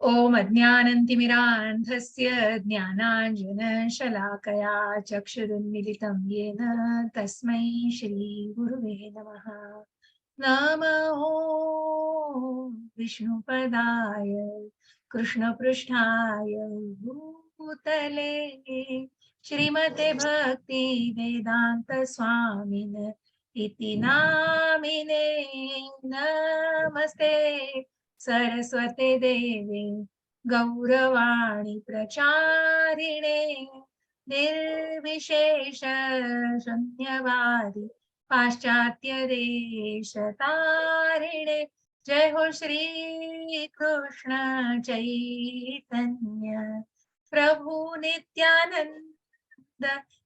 ओम अज्ञानतिमिरान्धस्य ज्ञानाञ्जनशलाकया चक्षुरुन्मिलितं येन तस्मै श्रीगुरुवे नमः। नमो विष्णुपदाय कृष्णपृष्ठाय भूतले श्रीमते भक्ति वेदांत स्वामिन इति नामिने। नमस्ते सरस्वते देवे गौरवाणी प्रचारिणे निर्विशेष शून्यवादी पाश्चात्य देश तारिणे। जय हो श्री कृष्ण चैतन्य प्रभु नित्यानंद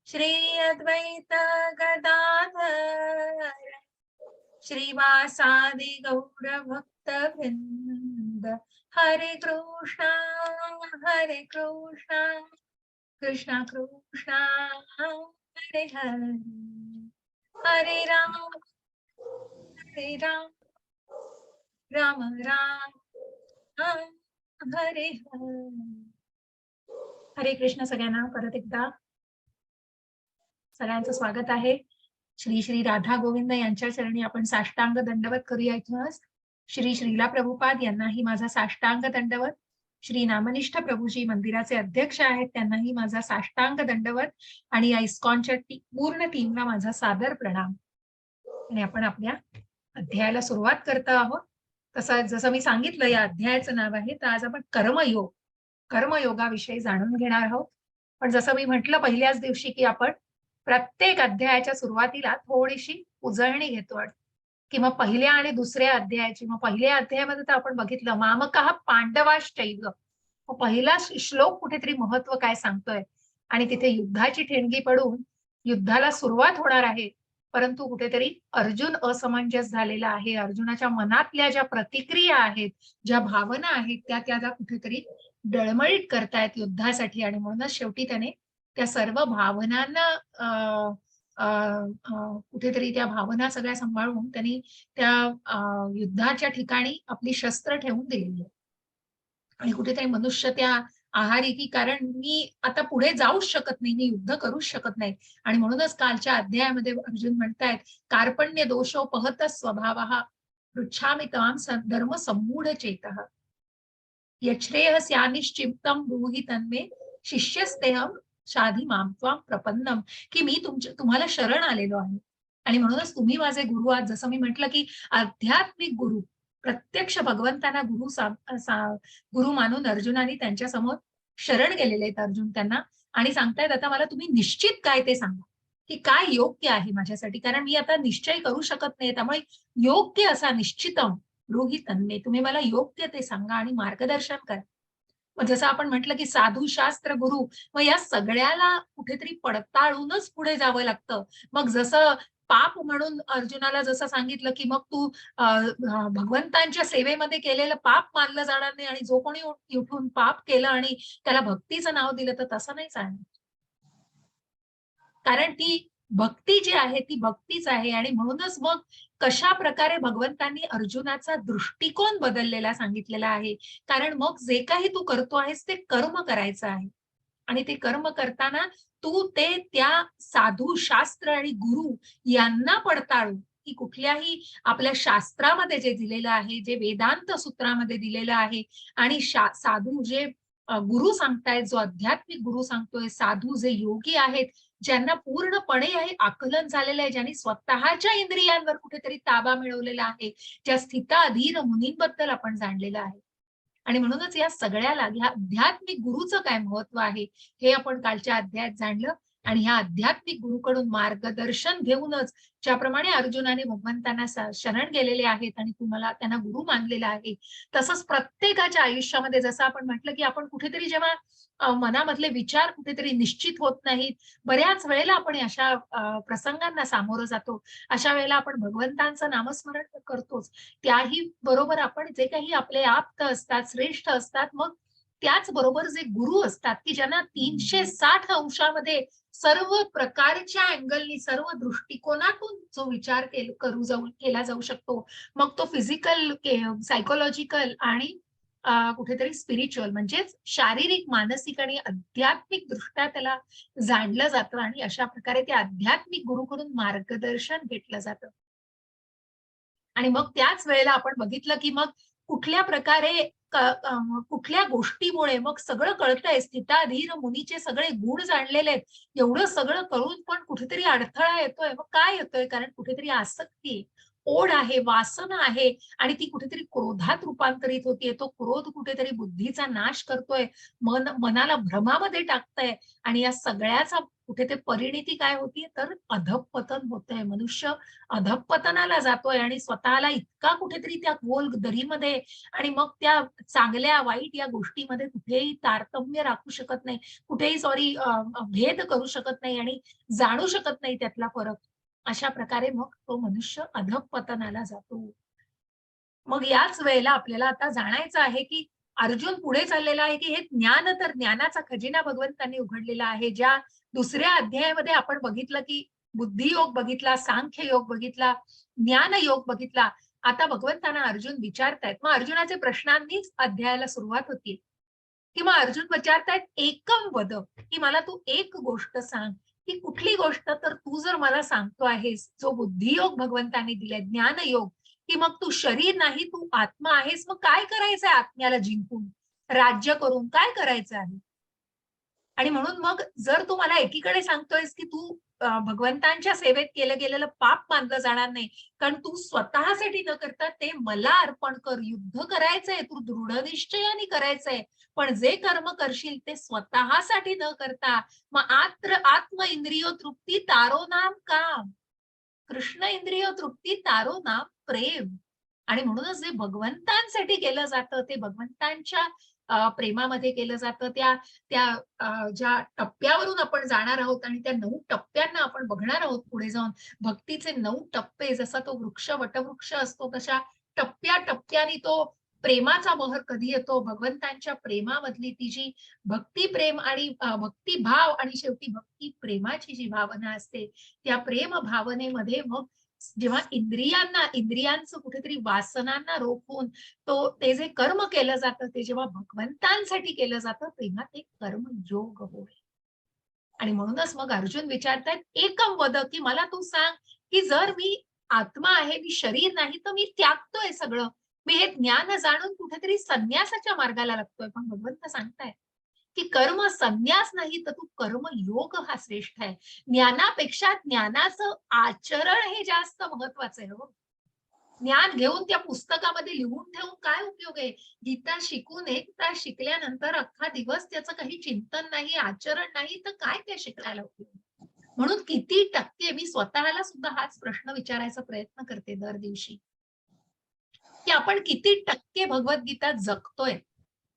श्री अद्वैत गदाधर श्रीवासादि गौर भक्त वृंद। हरे कृष्णा कृष्णा कृष्णा हरे हरे, हरे राम राम राम हरे हरे। हरे कृष्ण सगळ्यांना परत एकदा सगळ्यांचं स्वागत आहे। श्री श्री राधा गोविंद यांच्या चरणी आपण साष्टांग दंडवत करूया इथूनच। श्री श्रीला प्रभुपाद यांनाही माझा साष्टांग दंडवत। श्री नामनिष्ठ प्रभूजी मंदिराचे अध्यक्ष आहेत त्यांनाही माझा साष्टांग दंडवत आणि या इस्कॉनच्या पूर्ण टीमला माझा सादर प्रणाम। आणि आपण आपल्या अध्यायाला सुरुवात करत आहोत। तसं जसं मी सांगितलं या अध्यायाचं नाव आहे, तर आज आपण कर्मयोगाविषयी जाणून घेणार आहोत। पण जसं मी म्हटलं पहिल्याच दिवशी की आपण प्रत्येक अध्यायाच्या सुरुवातीला थोडीशी उजळणी घेतो किंवा पहिल्या आणि दुसऱ्या अध्यायाची। मग पहिल्या अध्यायामध्ये तर आपण बघितलं मामकः पांडवाश्चैव, पहिला श्लोक कुठेतरी महत्व काय सांगतोय आणि तिथे युद्धाची ठिणगी पडून युद्धाला सुरुवात होणार आहे, परंतु कुठेतरी अर्जुन असमंजस झालेला आहे। अर्जुनाच्या मनातल्या ज्या प्रतिक्रिया आहेत, ज्या भावना आहेत, त्या कुठेतरी डळमळीत करतायत युद्धासाठी आणि म्हणूनच शेवटी त्याने त्या सर्व भावनांना कुठेतरी त्या भावना सगळ्या सांभाळून त्यांनी त्या युद्धाच्या ठिकाणी आपली शस्त्र ठेवून दिलेली आहे। आणि कुठेतरी मनुष्य त्या आहारी की कारण मी आता पुढे जाऊच शकत नाही, मी युद्ध करूच शकत नाही। आणि म्हणूनच कालच्या अध्यायामध्ये अर्जुन म्हणतायत कार्पण्य दोषोपहत स्वभावः पृच्छामि त्वां धर्म सम्मूढ चेतः यच्छ्रेयस्यानिश्चितं ब्रूहि तन्मे शिष्यस्तेहं शाधी मां त्वां प्रपन्नम, की मी तुम्हाला शरण आलेलो आहे आणि म्हणूनच तुम्ही माझे गुरु आहात। जसं मी म्हटलं की आध्यात्मिक गुरु, प्रत्यक्ष भगवंतांना गुरु मानून अर्जुनाने त्यांच्या समोर शरण गेलेले आहेत अर्जुन त्यांना आणि सांगतायत आता मला तुम्ही निश्चित काय ते सांगा की काय योग्य आहे माझ्यासाठी, कारण मी आता निश्चय करू शकत नाही। त्यामुळे योग्य असा निश्चितम ब्रूहि तन्मे, तुम्ही मला योग्य ते सांगा आणि मार्गदर्शन करा। मग जसं आपण म्हटलं की साधू शास्त्र गुरु, मग या सगळ्याला कुठेतरी पडताळूनच पुढे जावं लागतं। मग जसं पाप म्हणून अर्जुनाला जसं सांगितलं की मग तू भगवंतांच्या सेवेमध्ये केलेलं पाप मानलं जाणार नाही आणि जो कोणी उठून पाप केलं आणि त्याला भक्तीचं नाव दिलं तर तसं नाही चालणार, कारण ती भक्ती जी आहे ती भक्तीच आहे। आणि म्हणूनच मग कशा प्रकारे भगवंतांनी अर्जुनाचा दृष्टिकोन बदललेला सांगितलेला आहे, कारण मग जे काही तू करतो आहेस ते कर्म करायचं आहे आणि ते कर्म करताना तू ते त्या साधू शास्त्र आणि गुरु यांना पडताळून की कुठल्याही आपल्या शास्त्रामध्ये जे दिलेलं आहे, जे वेदांत सूत्रामध्ये दिलेलं आहे आणि साधू जे गुरु सांगतायत, जो आध्यात्मिक गुरु सांगतोय, साधू जे योगी आहेत ज्यांना पूर्णपणे हे आकलन झालेलं आहे, ज्यांनी स्वतःच्या इंद्रियांवर कुठेतरी ताबा मिळवलेला आहे, ज्या स्थिताधीन मुनींबद्दल आपण जाणलेलं आहे। आणि म्हणूनच या सगळ्याला ह्या आध्यात्मिक गुरुचं काय महत्व आहे हे आपण कालच्या अध्यायात जाणलं। आणि ह्या आध्यात्मिक गुरुकडून मार्गदर्शन घेऊनच ज्याप्रमाणे अर्जुनाने भगवंतांना शरण गेलेले आहेत आणि तुम्हाला त्यांना गुरु मानलेला आहे, तसंच प्रत्येकाच्या आयुष्यामध्ये जसं आपण म्हटलं की आपण कुठेतरी जेव्हा मनामधले विचार कुठेतरी निश्चित होत नाहीत, बऱ्याच वेळेला आपण अशा प्रसंगांना सामोरं जातो, अशा वेळेला आपण भगवंतांचं नामस्मरण करतोच, त्याही बरोबर आपण जे काही आपले आप्त असतात, श्रेष्ठ असतात, मग त्याचबरोबर जे गुरु असतात की ज्यांना 360 अंशामध्ये सर्व प्रकारच्या अँगलनी, सर्व दृष्टिकोनातून जो विचार केला जाऊ शकतो, मग तो फिजिकल, सायकोलॉजिकल आणि कुठेतरी स्पिरिच्युअल म्हणजेच शारीरिक, मानसिक आणि आध्यात्मिक दृष्ट्या त्याला जाणलं जातं आणि अशा प्रकारे ते आध्यात्मिक गुरूकडून मार्गदर्शन भेटलं जातं. आणि मग त्याच वेळेला आपण बघितलं, की मग कुठल्या प्रकारे कुठल्या गोष्टीमुळे मग सगळं कळतंय. स्थिताधीर मुनीचे सगळे गुण जाणलेले आहेत. एवढं सगळं कळून पण कुठेतरी अडथळा येतोय. मग काय येतोय? कारण कुठेतरी आसक्ती आहे, ओढ आहे, वासना आहे आणि ती कुठेतरी क्रोधात रूपांतरित होतीये. तो क्रोध कुठेतरी बुद्धीचा नाश करतोय, मनाला भ्रमामध्ये टाकतंय आणि या सगळ्याचा कुठे ते परिणिती काय होतीये, तर अधःपतन होतंय. मनुष्य अधःपतनाला जातोय आणि स्वतःला इतका कुठेतरी त्या खोल दरीमध्ये आणि मग त्या चांगल्या वाईट या गोष्टीमध्ये कुठेही तारतम्य राखू शकत नाही. कुठेही भेद करू शकत नाही आणि जाणू शकत नाही त्यातला फरक. अशा प्रकारे मग तो मनुष्य अधःपतनाला जातो. मग याच वेळेला आपल्याला आता जाणायचं आहे, की अर्जुन पुढे चाललेला आहे, की हे ज्ञान तर ज्ञानाचा खजिना भगवंतांनी उघडलेला आहे. ज्या दुसऱ्या अध्यायामध्ये आपण बघितलं, की बुद्धियोग बघितला, सांख्य योग बघितला, ज्ञान योग बघितला. आता भगवंतांना अर्जुन विचारतायत. मग अर्जुनाचे प्रश्नांनीच अध्यायाला सुरुवात होतीये, की मग अर्जुन विचारतायत, "एकम वद", की मला तू एक गोष्ट सांग. की कुठली गोष्ट? तर तू जर मला सांगतो आहेस, जो बुद्धियोग भगवंतांनी दिलाय, ज्ञानयोग, की मग तू शरीर नाही, तू आत्मा आहेस. मग काय करायचंय आत्म्याला जिंकून? राज्य करून काय करायचं आहे? आणि म्हणून मग जर तू मला एकीकडे सांगतोयस, की तू भगवंतांच्या सेवेत केलं गेलेलं पाप मानलं जाणार नाही. कारण तू स्वतःसाठी न करता ते मला अर्पण कर. युद्ध करायचंय, तू दृढनिश्चयाने करायचंय. पण जे कर्म करशील ते स्वतःसाठी न करता मग आत्म इंद्रियो तृप्ती तारो नाम काम. कृष्ण इंद्रिय तृप्ती तारो नाम प्रेम. आणि म्हणूनच जे भगवंतांसाठी केलं जातं ते भगवंतांच्या प्रेमामध्ये केलं जातं. त्या त्या ज्या टप्प्यावरून आपण जाणार आहोत आणि त्या 9 टप्प्यांना आपण बघणार आहोत पुढे जाऊन. भक्तीचे 9 टप्पे जसा तो वटवृक्ष असतो तशा टप्प्या-टप्प्याने तो प्रेमाचा बहर कधी येतो, भगवंतांच्या प्रेमामधली ती जी भक्तिप्रेम आणि भक्तिभाव आणि शेवटी भक्ती प्रेमाची जी भावना असते, त्या प्रेम भावनेमध्ये मग जेव्हा इंद्रियांचं कुठेतरी वासनांना रोखून ते जे कर्म केलं जातं, ते जेव्हा भगवंतांसाठी केलं जातं, तेव्हा ते कर्मयोग होय. आणि म्हणूनच मग अर्जुन विचारतायत, "एकम वद", की मला तू सांग, की जर मी आत्मा आहे, मी शरीर नाही, तर मी त्यागतोय सगळं. मी हे ज्ञान जाणून कुठेतरी संन्यासाच्या मार्गाला लागतोय. पण भगवंत सांगतायत, की कर्म संन्यास नाही, तर तू कर्मयोग हा श्रेष्ठ आहे. ज्ञानापेक्षा ज्ञानाचं आचरण हे जास्त महत्वाचं आहे हो. ज्ञान घेऊन त्या पुस्तकामध्ये लिहून ठेवून काय उपयोग आहे? गीता शिकून 1 तास शिकल्यानंतर अख्खा दिवस त्याचं काही चिंतन नाही, आचरण नाही, तर काय ते शिकायला उपयोग? म्हणून किती टक्के मी स्वतःला सुद्धा हाच प्रश्न विचारायचा प्रयत्न करते दर दिवशी, की आपण किती टक्के भगवद्गीता जगतोय?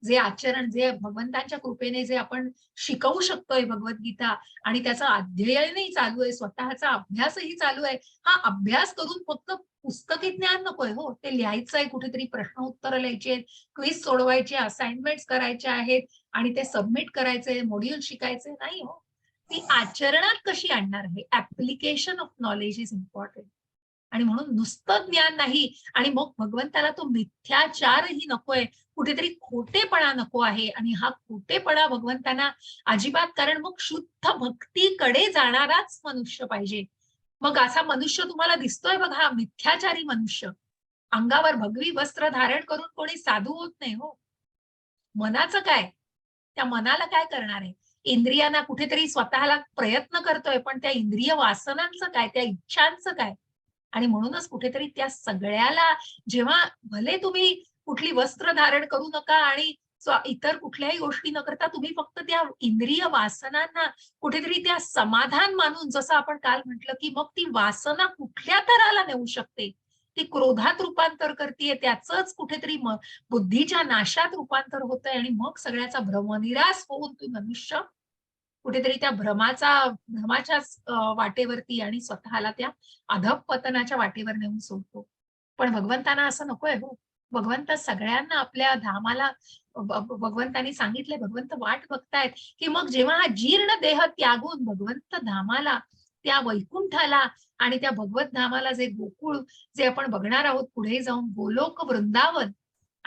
जे आचरण, जे भगवंतांच्या कृपेने जे आपण शिकवू शकतोय भगवद्गीता आणि त्याचं अध्ययनही चालू आहे, स्वतःचा अभ्यासही चालू आहे. हा अभ्यास करून फक्त पुस्तकी ज्ञान नकोय हो. ते लिहायचंय, कुठेतरी प्रश्न उत्तरं लिहायची आहेत, क्विज सोडवायचे, असाइनमेंट्स करायच्या आहेत आणि ते सबमिट करायचंय, मॉड्यूल शिकायचे नाही हो. ती आचरणात कशी आणणार आहे? Application of knowledge is important. आणि म्हणून नुसतं ज्ञान नाही आणि मग भगवंताला तो मिथ्याचारही नकोय. कुठेतरी खोटेपणा नको आहे आणि हा खोटेपणा भगवंतांना अजिबात, कारण मग शुद्ध भक्तीकडे जाणाराच मनुष्य पाहिजे. मग असा मनुष्य तुम्हाला दिसतोय बघा, हा मिथ्याचारी मनुष्य. अंगावर भगवी वस्त्र धारण करून कोणी साधू होत नाही हो. मनाचं काय? त्या मनाला काय करणार आहे? इंद्रियांना कुठेतरी स्वतःला प्रयत्न करतोय, पण त्या इंद्रिय वासनांचं काय? त्या इच्छांचं काय? आणि म्हणूनच कुठेतरी त्या सगळ्याला जेव्हा भले तुम्ही कुठली वस्त्र धारण करू नका आणि इतर कुठल्याही गोष्टी न करता तुम्ही फक्त त्या इंद्रिय वासनांना कुठेतरी त्या समाधान मानून, जसं आपण काल म्हटलं, की मग ती वासना कुठल्या थराला नेऊ शकते? ती क्रोधात रूपांतर करतीये, त्याचंच कुठेतरी बुद्धीच्या नाशात रूपांतर होतंय आणि मग सगळ्याचा भ्रमनिरास होऊन तो मनुष्य कुठेतरी त्या भ्रमाच्याच वाटेवरती आणि स्वतःला त्या अधःपतनाच्या वाटेवर नेऊन सोडतो. पण भगवंतांना असं नकोय हो. भगवंत सगळ्यांना आपल्या धामाला भगवंतांनी सांगितलंय, भगवंत वाट बघतायत, की मग जेव्हा हा जीर्ण देह त्यागून भगवंत धामाला, त्या वैकुंठाला आणि त्या भगवत धामाला जे गोकुळ जे आपण बघणार आहोत पुढे जाऊन गोलोक वृंदावन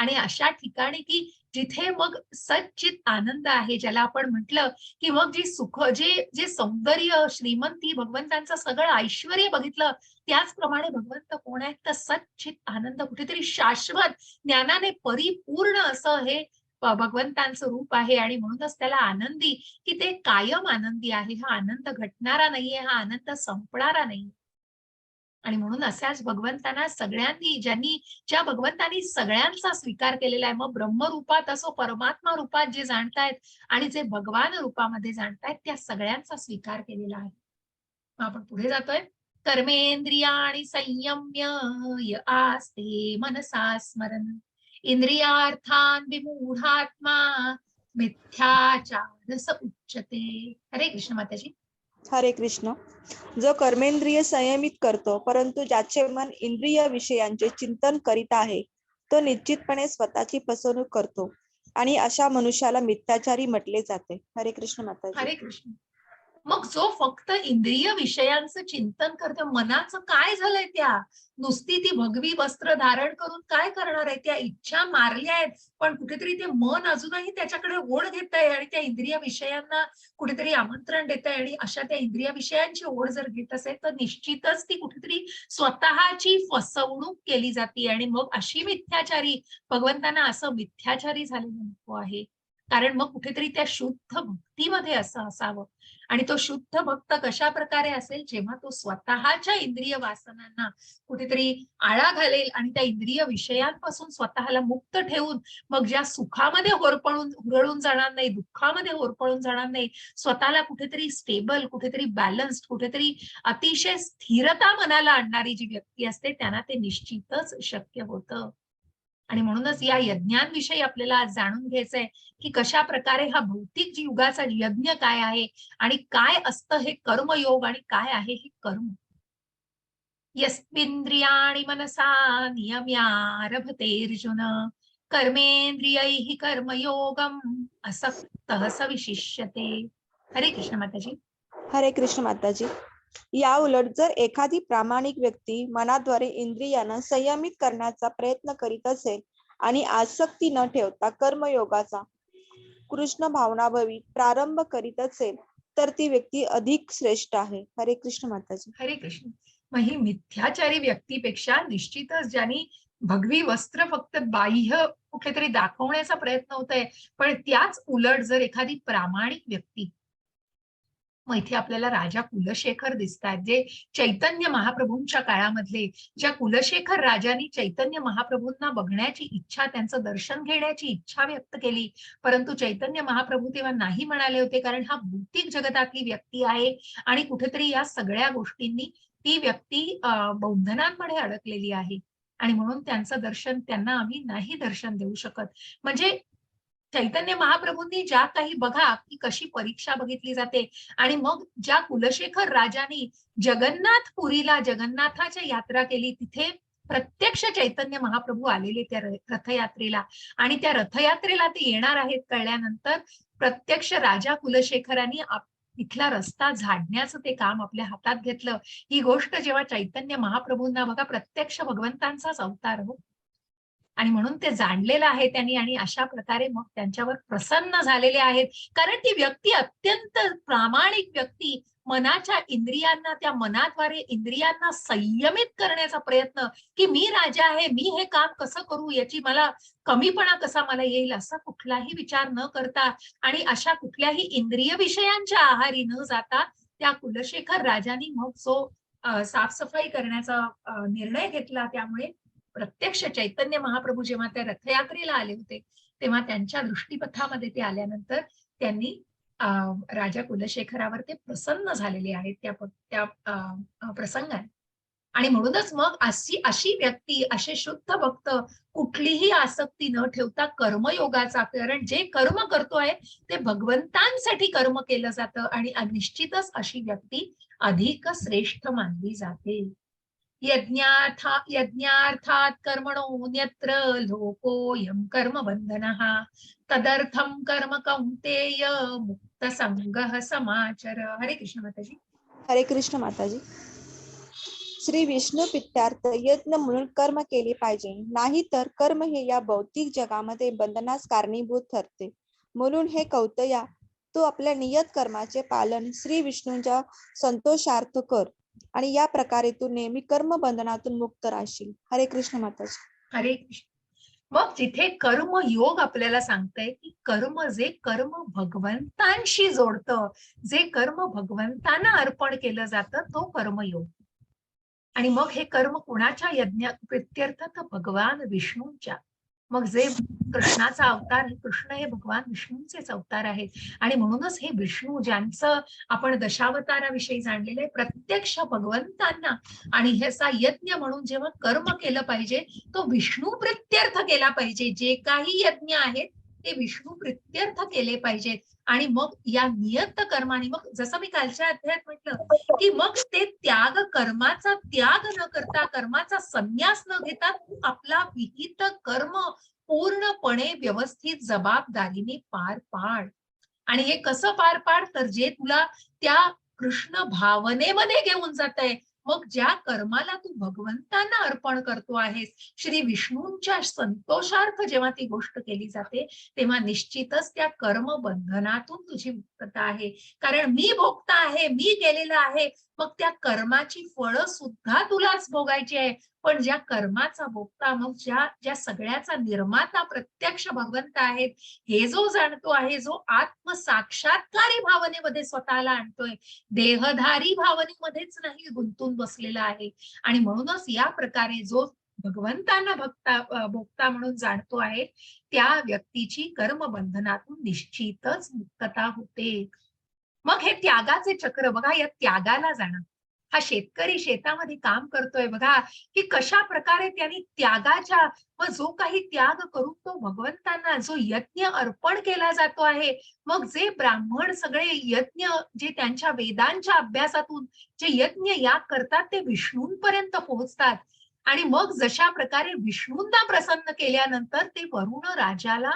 आणि अशा ठिकाणी की जिथे मग सच्चित आनंद आहे, ज्याला आपण म्हटलं की मग जी सुख, जे जे सौंदर्य, श्रीमंती, भगवंतांचं सगळं ऐश्वर्य बघितलं, त्याचप्रमाणे भगवंत कोण आहेत तर सच्चित आनंद, कुठेतरी शाश्वत ज्ञानाने परिपूर्ण असं हे भगवंतांचं रूप आहे. आणि म्हणूनच त्याला आनंदी, की ते कायम आनंदी आहे. हा आनंद घटणारा नाहीये, हा आनंद संपणारा नाही. आणि म्हणून अशाच भगवंतांना सगळ्यांनी, ज्या भगवंतांनी सगळ्यांचा स्वीकार केलेला आहे, मग ब्रह्मरूपात असो, परमात्मा रूपात जे जाणतायत आणि जे भगवान रूपामध्ये जाणतायत, त्या सगळ्यांचा स्वीकार केलेला आहे. मग आपण पुढे जातोय. कर्मेंद्रियाणि संयम्य य आस्ते मनसा स्मरन् इंद्रियार्थान् विमूढात्मा मिथ्याचार स उच्यते. हरे कृष्ण माताजी. हरे कृष्ण. जो कर्मेंद्रिय संयमित करतो परंतु ज्याचे मन इंद्रिय विषयांचे चिंतन करीत आहे तो निश्चितपणे स्वतःची फसवणूक करतो आणि अशा मनुष्याला मिथ्याचारी म्हटले जाते. हरे कृष्ण माताजी. हरे कृष्ण. मग जो फक्त इंद्रिय विषयांचं चिंतन करतो, मनाचं काय झालंय, त्या नुसती ती भगवी वस्त्र धारण करून काय करणार आहे, त्या इच्छा मारल्या आहेत, पण कुठेतरी ते मन अजूनही त्याच्याकडे ओढ घेत आहे आणि त्या इंद्रिय विषयांना कुठेतरी आमंत्रण देत आहे. आणि अशा त्या इंद्रिय विषयांची ओढ जर घेत असेल तर निश्चितच ती कुठेतरी स्वतःची फसवणूक केली जाते. आणि मग अशी मिथ्याचारी, भगवंतांना असं मिथ्याचारी झालेलं नको आहे. कारण मग कुठेतरी त्या शुद्ध भक्तीमध्ये असं असावं. आणि तो शुद्ध भक्त कशा प्रकारे असेल, जेव्हा तो स्वतःच्या इंद्रिय वासनांना कुठेतरी आळा घालेल आणि त्या इंद्रिय विषयांपासून स्वतःला मुक्त ठेवून मग ज्या सुखामध्ये होरपळून हुरळून जाणार नाही, दुःखामध्ये होरपळून जाणार नाही, स्वतःला कुठेतरी स्टेबल, कुठेतरी बॅलन्स्ड, कुठेतरी अतिशय स्थिरता मनाला आणणारी जी व्यक्ती असते, त्यांना ते निश्चितच शक्य होतं. आणि म्हणूनच या यज्ञांविषयी आपल्याला आज जाणून घ्यायचंय की कशा प्रकारे हा भौतिक युगाचा यज्ञ काय आहे आणि काय असतं हे कर्मयोग आणि काय आहे हे कर्म. यस्मिंद्रियाणि मनसा नियम्यारभतेर्जुन कर्मेंद्रियैः कर्मयोगम असक्तः स विशिष्यते. हरे कृष्ण माताजी. हरे कृष्ण माताजी. या उलट जर एखादी प्रामाणिक व्यक्ती मनाद्वारे इंद्रियांना संयमित करण्याचा प्रयत्न करीत असेल आणि आसक्ती न ठेवता कर्मयोगाचा कृष्ण भावनाभवी प्रारंभ करीत असेल तर ती व्यक्ती अधिक श्रेष्ठ आहे. हरे कृष्ण माताजी. हरे कृष्ण. मग ही मिथ्याचारी व्यक्तीपेक्षा निश्चितच ज्यांनी भगवी वस्त्र फक्त बाह्य कुठेतरी दाखवण्याचा प्रयत्न होत आहे, पण त्याच उलट जर एखादी प्रामाणिक व्यक्ती, मग इथे आपल्याला राजा कुलशेखर दिसतात, जे चैतन्य महाप्रभूंच्या काळामधले, ज्या कुलशेखर राजांनी चैतन्य महाप्रभूंना बघण्याची इच्छा, त्यांचं दर्शन घेण्याची इच्छा व्यक्त केली, परंतु चैतन्य महाप्रभू तेव्हा नाही म्हणाले होते, कारण हा भौतिक जगतातली व्यक्ती आहे आणि कुठेतरी या सगळ्या गोष्टींनी ती व्यक्ती बंधनांमध्ये अडकलेली आहे. आणि म्हणून त्यांचं दर्शन त्यांना आम्ही नाही दर्शन देऊ शकत. म्हणजे चैतन्य महाप्रभूंनी ज्या काही, बघा की कशी परीक्षा बघितली जाते. आणि मग ज्या कुलशेखर राजांनी जगन्नाथपुरीला जगन्नाथाच्या यात्रा केली, तिथे प्रत्यक्ष चैतन्य महाप्रभू आलेले त्या रथयात्रेला, आणि त्या रथयात्रेला ते येणार आहेत कळल्यानंतर प्रत्यक्ष राजा कुलशेखरांनी तिथला रस्ता झाडण्याचं ते काम आपल्या हातात घेतलं. ही गोष्ट जेव्हा चैतन्य महाप्रभूंना, बघा, प्रत्यक्ष भगवंतांचाच अवतार हो, आणि म्हणून ते जाणलेलं आहे त्यांनी, आणि अशा प्रकारे मग त्यांच्यावर प्रसन्न झालेले आहेत. कारण ती व्यक्ती अत्यंत प्रामाणिक व्यक्ती, मनाच्या इंद्रियांना, त्या मनाद्वारे इंद्रियांना संयमित करण्याचा प्रयत्न, की मी राजा आहे, मी हे काम कसं करू, याची मला कमीपणा कसा मला येईल, असा कुठलाही विचार न करता आणि अशा कुठल्याही इंद्रिय विषयांच्या आहारी न जाता त्या कुलशेखर राजांनी मग जो साफसफाई करण्याचा निर्णय घेतला. त्यामुळे प्रत्यक्ष चैतन्य महाप्रभू जेव्हा त्या रथयात्रेला आले होते, तेव्हा त्यांच्या दृष्टीपथामध्ये ते आल्यानंतर त्यांनी राजा कुलशेखरावर ते प्रसन्न झालेले आहेत त्या प्रसंगात. आणि म्हणूनच मग अशी व्यक्ती, असे शुद्ध भक्त कुठलीही आसक्ती न ठेवता कर्मयोगाचा, कारण जे कर्म करतोय ते भगवंतांसाठी कर्म केलं जातं आणि निश्चितच अशी व्यक्ती अधिक श्रेष्ठ मानली जाते. यज्ञार्थात कर्मणोऽन्यत्र लोकोऽयं कर्मबन्धनः तदर्थं कर्म कौन्तेय मुक्तसंगः समाचर. हरे कृष्ण माताजी. हरे कृष्ण माताजी. श्री विष्णू प्रित्यार्थ यज्ञ म्हणून कर्म केले पाहिजे, नाहीतर कर्म हे या भौतिक जगामध्ये बंधनास कारणीभूत ठरते. म्हणून हे कौतया, तू आपल्या नियत कर्माचे पालन श्री विष्णूंच्या संतोषार्थ कर आणि या प्रकारे तू नेहमी कर्म बंधनातून मुक्त राहशील. हरे कृष्ण माताजी. हरे कृष्ण. मग जिथे कर्म योग आपल्याला सांगतंय की जे कर्म भगवंतांशी जोडतं, जे कर्म भगवंतांना अर्पण केलं जातं, तो कर्मयोग. आणि मग हे कर्म कुणाच्या यज्ञ प्रित्यर्थ? तर भगवान विष्णूंच्या. मग जे कृष्णाचा अवतार आहे, कृष्ण हे भगवान विष्णूंचेच अवतार आहेत. आणि म्हणूनच हे विष्णू, ज्यांचं आपण दशावताराविषयी जाणलेलं आहे, प्रत्यक्ष भगवंतांना आणि ह्याचा यज्ञ म्हणून जेव्हा कर्म केलं पाहिजे, तो विष्णू प्रित्यर्थ केला पाहिजे. जे काही यज्ञ आहेत ते विष्णू प्रित्यर्थ केले पाहिजेत. आणि मग या नियत कर्माने, मग जसं मी कालच्या अध्यायात म्हटलं की मग ते कर्माचा त्याग न करता, कर्माचा संन्यास न घेता तू आपला विहित कर्म पूर्णपणे व्यवस्थित जबाबदारीने पार पाड. आणि हे कसं पार पाड? तर जे तुला त्या कृष्ण भावनेमध्ये घेऊन जात आहे. मग ज्या कर्माला तू भगवंतांना अर्पण करतो आहेस, श्री विष्णूंच्या संतोषार्थ जेव्हा ती गोष्ट केली जाते, तेव्हा निश्चितच त्या कर्म बंधनातून तुझी मुक्तता आहे. कारण मी भोगता आहे, मी केलेलं आहे. मग त्या कर्माची फळं सुद्धा तुलाच भोगायची आहे. पण ज्या कर्माचा भोगता, मग ज्या सगळ्याचा निर्माता प्रत्यक्ष भगवंत आहेत, हे जो जाणतो आहे, जो आत्मसाक्षात्कारी भावनेमध्ये स्वतःला आणतोय, देहधारी भावनेमध्येच नाही गुंतून बसलेला आहे. आणि म्हणूनच या प्रकारे जो भगवंतांना भोगता म्हणून जाणतो आहे, त्या व्यक्तीची कर्मबंधनातून निश्चितच मुक्तता होते. मग हे त्यागाचे चक्र बघा, या त्यागाला जाणं. हा शेतकरी शेतामध्ये काम करतोय बघा, की कशा प्रकारे त्यांनी त्यागाच्या, व जो काही त्याग करून तो भगवंतांना जो यज्ञ अर्पण केला जातो आहे, मग जे ब्राह्मण सगळे यज्ञ, जे त्यांच्या वेदांच्या अभ्यासातून जे यज्ञ याग करतात, ते विष्णूंपर्यंत पोहोचतात. आणि मग जशा प्रकारे विष्णूंना प्रसन्न केल्यानंतर ते वरुण राजाला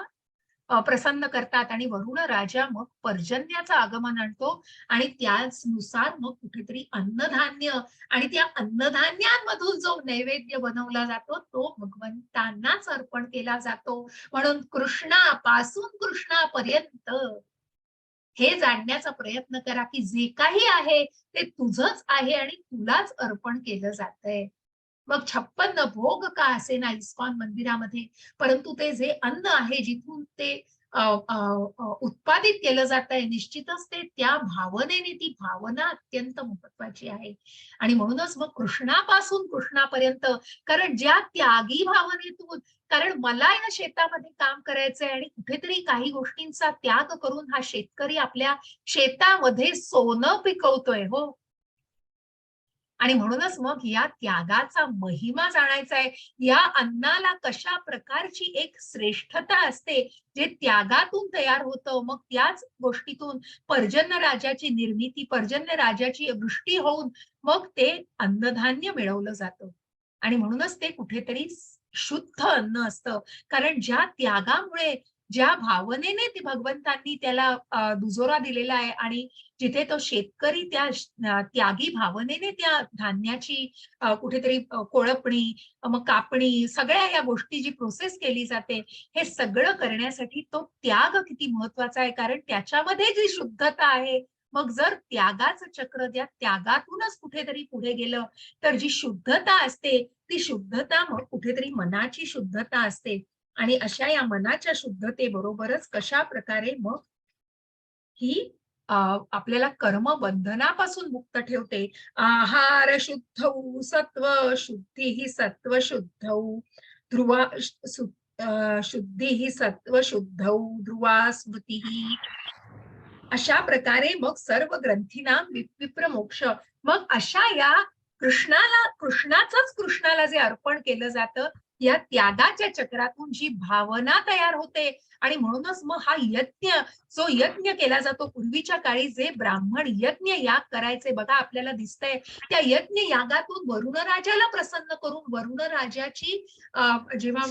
प्रसन्न करतात. आणि वरुण राजा मग पर्जन्याचं आगमन आणतो. आणि त्यानुसार मग कुठेतरी अन्नधान्य, आणि त्या अन्नधान्यांमधून जो नैवेद्य बनवला जातो, तो भगवंतांनाच अर्पण केला जातो. म्हणून कृष्णापासून कृष्णापर्यंत हे जाणण्याचा प्रयत्न करा की जे काही आहे ते तुझंच आहे आणि तुलाच अर्पण केलं जातंय. मग 56 भोग का असेना इस्कॉन मंदिरामध्ये, परंतु ते जे अन्न आहे, जिथून ते उत्पादित केलं जात आहे, निश्चितच ते त्या भावनेने, ती भावना अत्यंत महत्वाची आहे. आणि म्हणूनच मग कृष्णापासून कृष्णापर्यंत, कारण ज्या त्यागी भावनेतून, कारण मला या शेतामध्ये काम करायचंय आणि कुठेतरी काही गोष्टींचा त्याग करून हा शेतकरी आपल्या शेतामध्ये सोनं पिकवतोय, हो. आणि म्हणूनच मग या त्यागाचा महिमा जाणायचा आहे. या अन्नाला कशा प्रकारची एक श्रेष्ठता असते, जे त्यागातून तयार होतं. मग त्याच गोष्टीतून पर्जन्य राजाची निर्मिती, पर्जन्य राजाची वृष्टी होऊन मग ते अन्नधान्य मिळवलं जातं. आणि म्हणूनच ते कुठेतरी शुद्ध अन्न असतं. कारण ज्या त्यागामुळे, ज्या भावनेने ते भगवंतांनी त्याला दुजोरा दिलेला आहे, आणि जिथे तो शेतकरी त्या त्यागी भावनेने त्या धान्याची कुठेतरी कोळपणी, मग कापणी, सगळ्या या गोष्टी जी प्रोसेस केली जाते, हे सगळं करण्यासाठी तो त्याग किती महत्वाचा आहे. कारण त्याच्यामध्ये जी शुद्धता आहे, मग जर त्यागाचं चक्र त्या त्यागातूनच कुठेतरी पुढे गेलं, तर जी शुद्धता असते, ती शुद्धता मग कुठेतरी मनाची शुद्धता असते. आणि अशा या मनाच्या शुद्धतेबरोबरच कशा प्रकारे मग ही आपल्याला कर्म बंधनापासून मुक्त ठेवते. आहार शुद्धौ सत्व शुद्धी ही सत्व शुद्धौ ध्रुवा शुद्धी ही सत्व शुद्धौ ध्रुवा स्मृती. अशा प्रकारे मग सर्व ग्रंथीना विप्र मोक्ष. मग अशा या कृष्णाला जे अर्पण केलं जातं, या त्यागाच्या चक्रातून जी भावना तयार होते. आणि म्हणूनच मग हा यज्ञ, जो यज्ञ केला जातो, पूर्वीच्या काळी जे ब्राह्मण यज्ञ याग करायचे बघा, आपल्याला दिसतंय त्या यज्ञ यागातून वरुण राजाला प्रसन्न करून, वरुण राजाची जेव्हा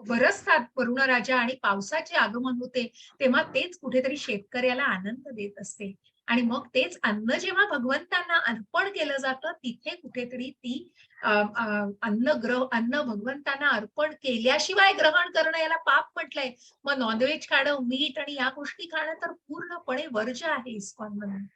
बरसतात वरुण राजा आणि पावसाचे आगमन होते, तेव्हा तेच कुठेतरी शेतकऱ्याला आनंद देत असते. आणि मग तेच अन्न जेव्हा भगवंतांना अर्पण केलं जातं, तिथे कुठेतरी ती अन्न भगवंतांना अर्पण केल्याशिवाय ग्रहण करणं याला पाप म्हटलंय. मग नॉनव्हेज खाणं, मीठ आणि या गोष्टी खाणं तर पूर्णपणे वर्ज्य आहे इस्कॉनमध्ये.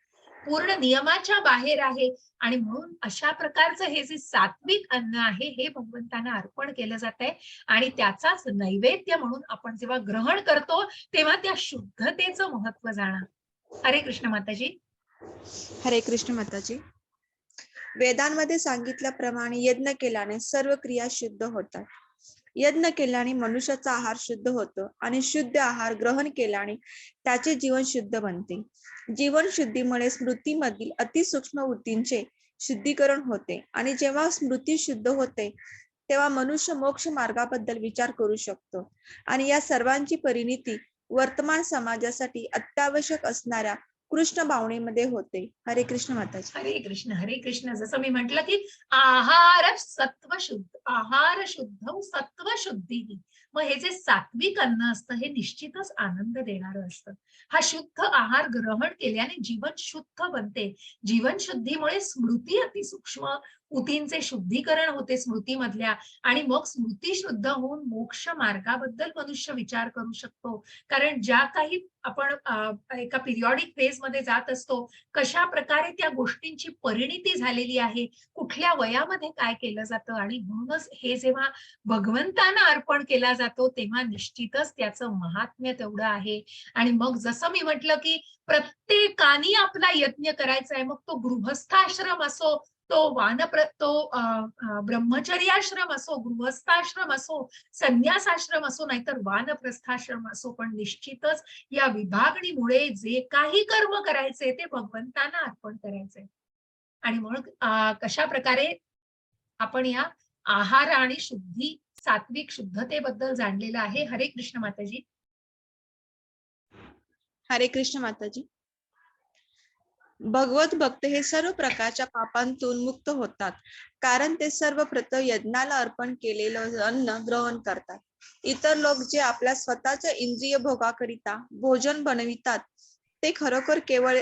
पूर्ण नियमाच्या बाहेर आहे आणि म्हणून अशा प्रकारचं हे जे सात्विक अन्न आहे हे भगवंतांना अर्पण केलं जातंय आणि त्याचाच नैवेद्य म्हणून आपण जेव्हा ग्रहण करतो तेव्हा त्या शुद्धतेचं महत्व जाणार. हरे कृष्ण माताजी. हरे कृष्ण माताजी. वेदांमध्ये सांगितल्याप्रमाणे यज्ञ केल्याने सर्व क्रिया शुद्ध होतात. यज्ञ केल्याने मनुष्याचा आहार शुद्ध होतो आणि शुद्ध आहार ग्रहण केल्याने त्याचे जीवन शुद्ध बनते. जीवन शुद्धीमुळे स्मृतीमधील अतिसूक्ष्म वृत्तींचे शुद्धीकरण होते आणि जेव्हा स्मृती शुद्ध होते तेव्हा मनुष्य मोक्ष मार्गाबद्दल विचार करू शकतो आणि या सर्वांची परिणिती वर्तमान समाजासाठी अत्यावश्यक असणाऱ्या कृष्ण भावनेमध्ये होते. हरे कृष्ण माताजी. हरे कृष्ण हरे कृष्ण. जसं मी म्हटलं की आहार सत्व शुद्ध, आहार शुद्ध सत्व शुद्धी. मग हे जे सात्विक अन्न असतं हे निश्चितच आनंद देणारं असतं. हा शुद्ध आहार ग्रहण केल्याने जीवन शुद्ध बनते. जीवन शुद्धीमुळे स्मृती अतिसूक्ष्म ऊतींचे शुद्धीकरण होते स्मृतीमधल्या आणि मग स्मृती शुद्ध होऊन मोक्ष मार्गाबद्दल मनुष्य विचार करू शकतो. कारण ज्या काही आपण एका पिरियॉडिक फेज मध्ये जात असतो, कशा प्रकारे त्या गोष्टींची परिणिती झालेली आहे, कुठल्या वयामध्ये काय केलं जातं आणि म्हणूनच हे जेव्हा भगवंतांना अर्पण केला जातो तेव्हा निश्चितच त्याचं महात्म्य तेवढं आहे. आणि मग जसं मी म्हटलं की प्रत्येकाने आपला यज्ञ करायचा आहे, मग तो गृहस्थाश्रम असो, ब्रह्मचर्याश्रम असो, गृहस्थाश्रम असो, संन्यासाश्रम असो, नाहीतर वानप्रस्थाश्रम असो, पण निश्चितच या विभागणीमुळे जे काही कर्म करायचे ते भगवंतांना अर्पण करायचे. आणि मग कशा प्रकारे आपण या आहार आणि शुद्धी सात्विक शुद्धतेबद्दल जाणलेलं आहे. हरे कृष्ण माताजी. हरे कृष्ण माताजी. भगवत भक्त हे सर्व प्रकारच्या पापांतून मुक्त होतात कारण ते सर्वप्रथम यज्ञाला अर्पण केलेलं अन्न ग्रहण करतात. इतर लोक जे आपल्या स्वतःच्या इंद्रिय भोगाकरिता भोजन बनवितात ते खरोखर केवळ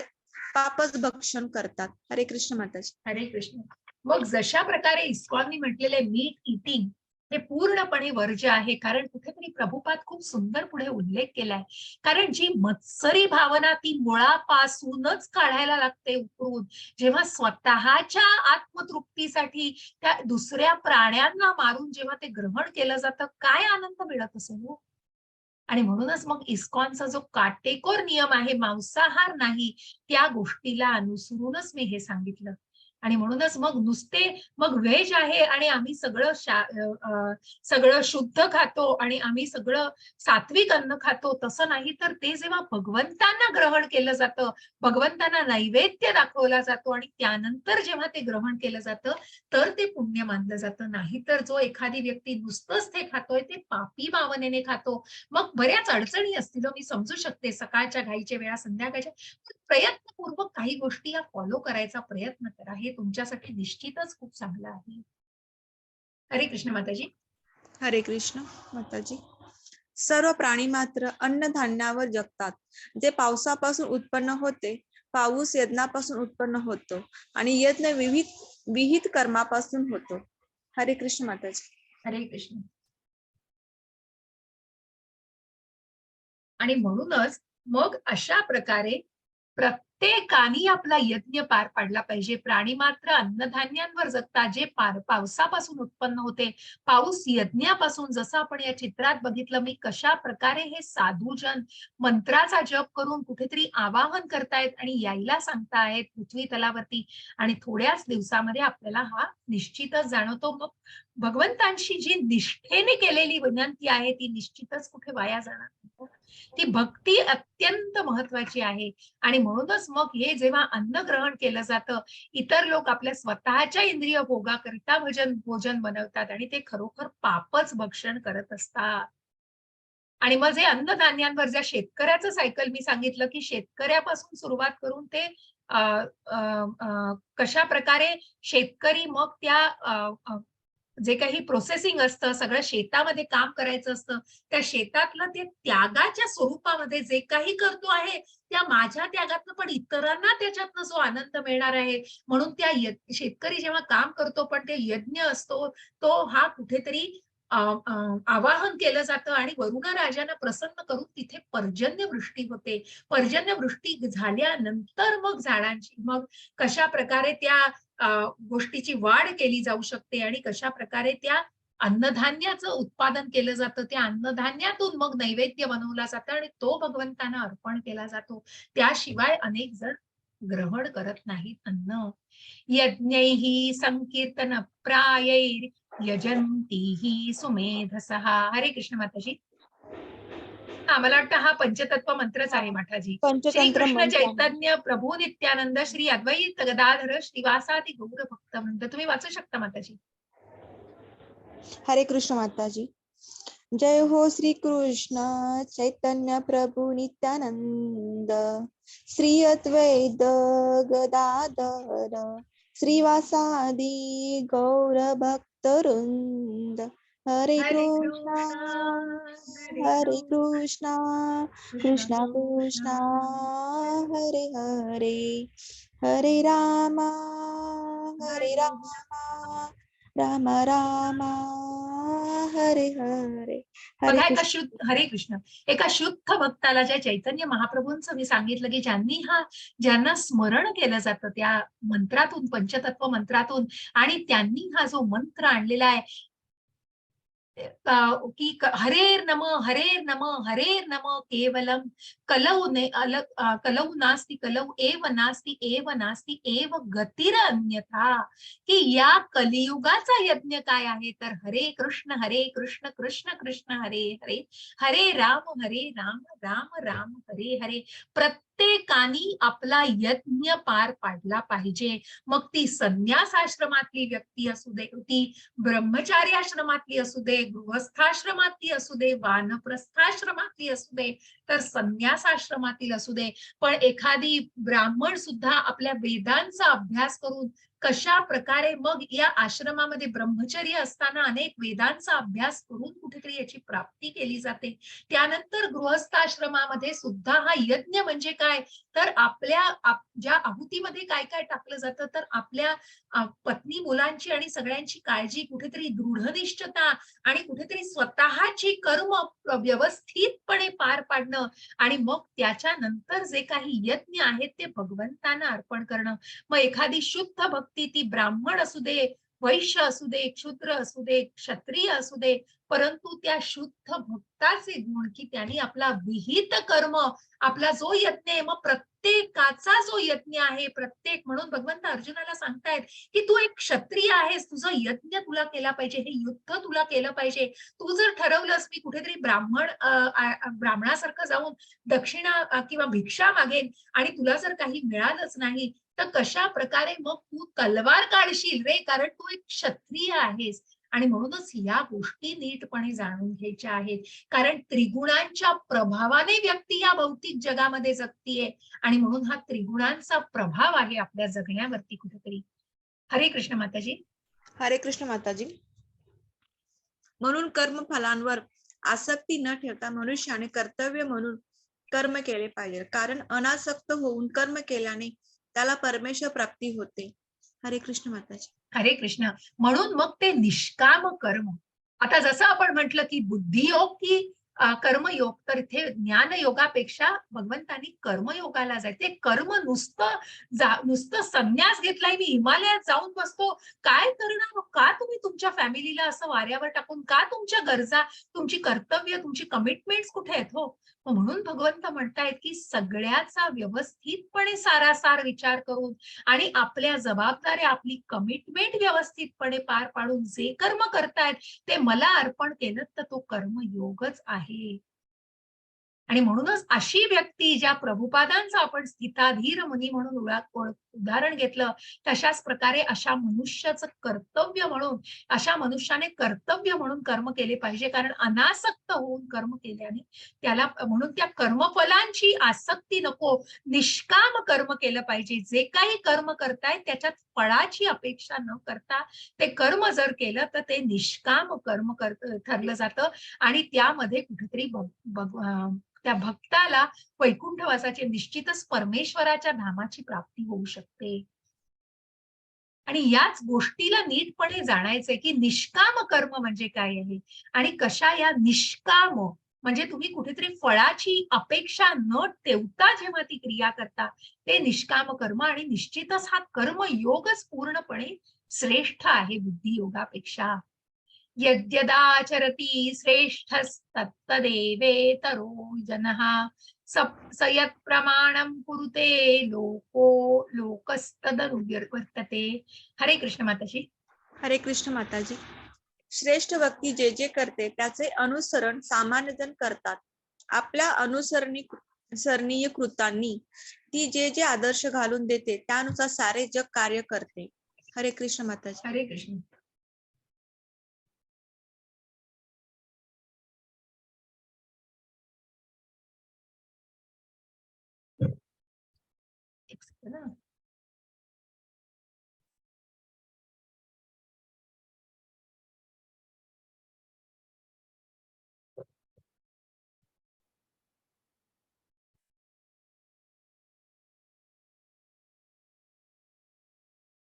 पापच भक्षण करतात. हरे कृष्ण माताजी. हरे कृष्ण. मग जशा प्रकारे इस्कॉननी म्हटलेले मीट इटिंग हे पूर्णपणे वर्ज्य आहे, कारण कुठेतरी प्रभुपाद खूप सुंदर पुढे उल्लेख केलाय. कारण जी मत्सरी भावना ती मुळापासूनच काढायला लागते उकरून. जेव्हा स्वतःच्या आत्मतृप्तीसाठी त्या दुसऱ्या प्राण्यांना मारून जेव्हा ते ग्रहण केलं जातं, काय आनंद मिळत असेल हो. आणि म्हणूनच मग इस्कॉनचा जो काटेकोर नियम आहे मांसाहार नाही, त्या गोष्टीला अनुसरूनच मी हे सांगितलं. आणि म्हणूनच मग नुसते मग व्हेज आहे आणि आम्ही सगळं शुद्ध खातो आणि आम्ही सगळं सात्विक अन्न खातो तसं नाही, तर ते जेव्हा भगवंतांना ग्रहण केलं जातं, भगवंतांना नैवेद्य दाखवला जातो आणि त्यानंतर जेव्हा ते ग्रहण केलं जातं तर ते पुण्य मानलं जातं. नाही तर जो एखादी व्यक्ती नुसतंच ते खातोय ते पापी भावनेने खातो. मग बऱ्याच अडचणी असतील मी समजू शकते, सकाळच्या घाईच्या वेळा, संध्याकाळच्या, प्रयत्नपूर्वक काही गोष्टी या फॉलो करायचा प्रयत्न करा. हे तुमच्यासाठी निश्चितच खूप चांगलं आहे. हरे कृष्ण माताजी. हरे कृष्ण माताजी. सर्व प्राणी मात्र अन्नधान्यावर जगतात. जे पावसापासून उत्पन्न होते, पाऊस यज्ञापासून उत्पन्न होतो आणि यज्ञ विहित कर्मापासून होतो. हरे कृष्ण माताजी. हरे कृष्ण. आणि म्हणूनच मग अशा प्रकारे प्रत्येकाने आपला यज्ञ पार पाडला पाहिजे. प्राणी मात्र अन्नधान्यांवर जगतात, जे पावसापासून उत्पन्न होते, पाऊस यज्ञापासून. जसं आपण या चित्रात बघितलं मी कशा प्रकारे हे साधूजन मंत्राचा जप करून कुठेतरी आवाहन करतायत आणि यायला सांगतायत पृथ्वी तलावरती. आणि थोड्याच दिवसामध्ये आपल्याला हा निश्चितच जाणवतो. मग भगवंतांशी जी निष्ठेने केलेली विनंती आहे ती निश्चितच कुठे वाया जाणार नाही. ती भक्ती अत्यंत महत्वाची आहे. आणि म्हणूनच मग हे जेव्हा अन्न ग्रहण केलं जातं, इतर लोक आपल्या स्वतःच्या इंद्रिय भोगाकरिता भोजन बनवतात आणि ते खरोखर पापच भक्षण करत असतात. आणि मग जे अन्नधान्यांवर ज्या शेतकऱ्याचं सायकल मी सांगितलं की शेतकऱ्यापासून सुरुवात करून ते कशा प्रकारे शेतकरी मग त्या जे काही प्रोसेसिंग असतं, सगळं शेतामध्ये काम करायचं असतं, त्या शेतातलं ते त्यागाच्या स्वरूपामध्ये जे काही करतो आहे, त्या माझ्या त्यागातनं पण इतरांना त्याच्यातनं जो आनंद मिळणार आहे, म्हणून त्या शेतकरी जेव्हा काम करतो, पण ते यज्ञ असतो, तो हा कुठेतरी अ, अ, आवाहन केलं जातं आणि वरुण राजांना प्रसन्न करून तिथे पर्जन्यवृष्टी होते. पर्जन्यवृष्टी झाल्यानंतर मग झाडांची मग कशा प्रकारे त्या अ, गोष्टीची वाढ केली जाऊ शकते आणि कशा प्रकारे त्या अन्नधान्याचं उत्पादन केलं जातं. त्या अन्नधान्यातून मग नैवेद्य बनवला जातं आणि तो भगवंतांना अर्पण केला जातो. त्याशिवाय अनेक जण ग्रहण करत नाहीत अन्न. यज्ञैः संकीर्तनप्रायैर् यजन्तीः सुमेधसः. हरे कृष्ण माताजी. मला वाटतं हा पंचतत्व मंत्रच आहे माठाजी. श्री पंचतंत्र कृष्ण मंत्र आहे. चैतन्य प्रभू नित्यानंद श्री अद्वैत गदाधर श्रीवासादि गौर भक्तवृंद. तुम्ही वाचू शकता माताजी. हरे कृष्ण माताजी. जय हो श्री कृष्ण चैतन्य प्रभु नित्यानंद, श्री अद्वैत गदाधर श्रीवासादि गौर भक्तवृंद. हरे हरे कृष्णा कृष्ण हरे कृष्णा कृष्ण कृष्णा कृष्णा हरे हरे, हरे रामा हरे रामा राम राम हरे हरे. हरे बघा कृष्ण. हरे कृष्ण. एका शुद्ध भक्ताला ज्या चैतन्य महाप्रभूंचं मी सांगितलं की ज्यांना स्मरण केलं जातं त्या मंत्रातून, पंचतत्व मंत्रातून, आणि त्यांनी हा जो मंत्र आणलेला आहे की हरेर नम हरेर नम केवलम कलौ नास्ति कलौ एव नास्ति एव गतिर अन्यथा. की या कलियुगाचा यज्ञ काय आहे तर हरे कृष्ण कृष्ण कृष्ण हरे हरे, हरे राम राम राम हरे हरे. प्रत्येकानी आपला यज्ञ पार पाडला पाहिजे. मग ती संन्यास आश्रमातली व्यक्ती असू दे, ती ब्रह्मचारी आश्रमातली असू दे, गृहस्थाश्रमातली असू दे, वानप्रस्थाश्रमातली असू दे, तर संन्यास आश्रमातील असू दे. पण एखादी ब्राह्मण सुद्धा आपल्या वेदांचा अभ्यास करून कशा प्रकारे मग या आश्रमामध्ये ब्रह्मचर्य असताना अनेक वेदांचा अभ्यास करून कुठेतरी याची प्राप्ती केली जाते. त्यानंतर गृहस्थाश्रमामध्ये सुद्धा हा यज्ञ म्हणजे काय तर ज्या आहुतीमध्ये काय काय टाकलं जातं तर आपल्या पत्नी मुलांची आणि सगळ्यांची काळजी, कुठेतरी दृढनिष्ठता आणि कुठेतरी स्वतःची कर्म व्यवस्थितपणे पार पाडणं आणि मग त्याच्यानंतर जे काही यज्ञ आहेत ते भगवंतांना अर्पण करणं. मग एखादी शुद्ध भक्ती ती ब्राह्मण असू दे, वैश्य असू दे, क्षुद्र असू दे, क्षत्रिय असू दे, परंतु त्या शुद्ध भक्ताचे गुण की त्यांनी आपला विहित कर्म, आपला जो यज्ञ आहे, मग प्रत्येकाचा जो यज्ञ आहे, प्रत्येक म्हणून भगवंत अर्जुनाला सांगतायत की तू एक क्षत्रिय आहेस, तुझं यज्ञ तुला केला पाहिजे, हे युद्ध तुला केलं पाहिजे. तू जर ठरवलंस मी कुठेतरी ब्राह्मणासारखं जाऊन दक्षिणा किंवा भिक्षा मागेन आणि तुला जर काही मिळालंच नाही तर कशा प्रकारे मग तू तलवार काढशील रे, कारण तू एक क्षत्रिय आहेस. आणि म्हणूनच या गोष्टी नीटपणे जाणून घ्यायच्या आहेत. कारण त्रिगुणांच्या प्रभावाने व्यक्ती या भौतिक जगामध्ये जगतीये आणि म्हणून हा त्रिगुणांचा प्रभाव आहे आपल्या जगण्यावरती कुठेतरी. हरे कृष्ण माताजी. हरे कृष्ण माताजी. म्हणून कर्म फलांवर आसक्ती न ठेवता मनुष्याने कर्तव्य म्हणून कर्म केले पाहिजे, कारण अनासक्त होऊन कर्म केल्याने त्याला परमेश्वर प्राप्ती होते. हरे कृष्ण माताजी. हरे कृष्ण. म्हणून मग ते निष्काम कर्म. आता जसं आपण म्हटलं की बुद्धियोग की कर्मयोग, तर इथे ज्ञानयोगापेक्षा भगवंतांनी कर्मयोगाला जायचे. कर्म नुसतं संन्यास घेतलाय, मी हिमालयात जाऊन बसतो, काय करणार? का तुम्ही तुमच्या फॅमिलीला असं वाऱ्यावर टाकून, का तुमच्या गरजा, तुमची कर्तव्य, तुमची कमिटमेंट्स कुठे आहेत हो? म्हणून भगवंत म्हणतायत की सगळ्याचा व्यवस्थितपणे सारासार विचार करून आणि आपल्या जबाबदाऱ्या, आपली कमिटमेंट व्यवस्थितपणे पार पाडून जे कर्म करतायत ते मला अर्पण केलं तर तो कर्मयोगच आहे. आणि म्हणूनच अशी व्यक्ती ज्या प्रभुपादांचा आपण स्थिताधीर मुनी म्हणून उदाहरण घेतलं तशाच प्रकारे अशा मनुष्याचं कर्तव्य म्हणून, अशा मनुष्याने कर्तव्य म्हणून कर्म केले पाहिजे. कारण अनासक्त होऊन कर्म केल्याने त्याला म्हणून त्या कर्मफलांची आसक्ती नको, निष्काम कर्म केलं पाहिजे. जे काही कर्म करताय त्याच्यात फळाची अपेक्षा न करता ते कर्म जर केलं तर ते निष्काम कर्म ठरलं जातं आणि त्यामध्ये कुठेतरी त्या भक्ताला वैकुंठवासाची निश्चितच परमेश्वराच्या धामाची प्राप्ती होऊ शकते. आणि याच गोष्टीला नीटपणे जाणायचंय की निष्काम कर्म म्हणजे काय आहे आणि कशा या निष्काम म्हणजे तुम्ही कुठेतरी फळाची अपेक्षा न ठेवता जेव्हा ती क्रिया करता ते निष्काम कर्म आणि निश्चितच हा कर्मयोगच पूर्णपणे श्रेष्ठ आहे बुद्धियोगापेक्षा. यद्यदाचरति श्रेष्ठस्तत्तदेवेतरो जनः सयत् प्रमाणं कुरुते लोको लोकस्तदनुवर्तते. हरे कृष्ण माताजी. हरे कृष्ण माताजी. श्रेष्ठ व्यक्ती जे जे करते त्याचे अनुसरण सामान्य जण करतात. आपल्या अनुसरणीय कृतांनी ती जे जे आदर्श घालून देते त्यानुसार सारे जग कार्य करते. हरे कृष्ण माताजी. हरे कृष्ण.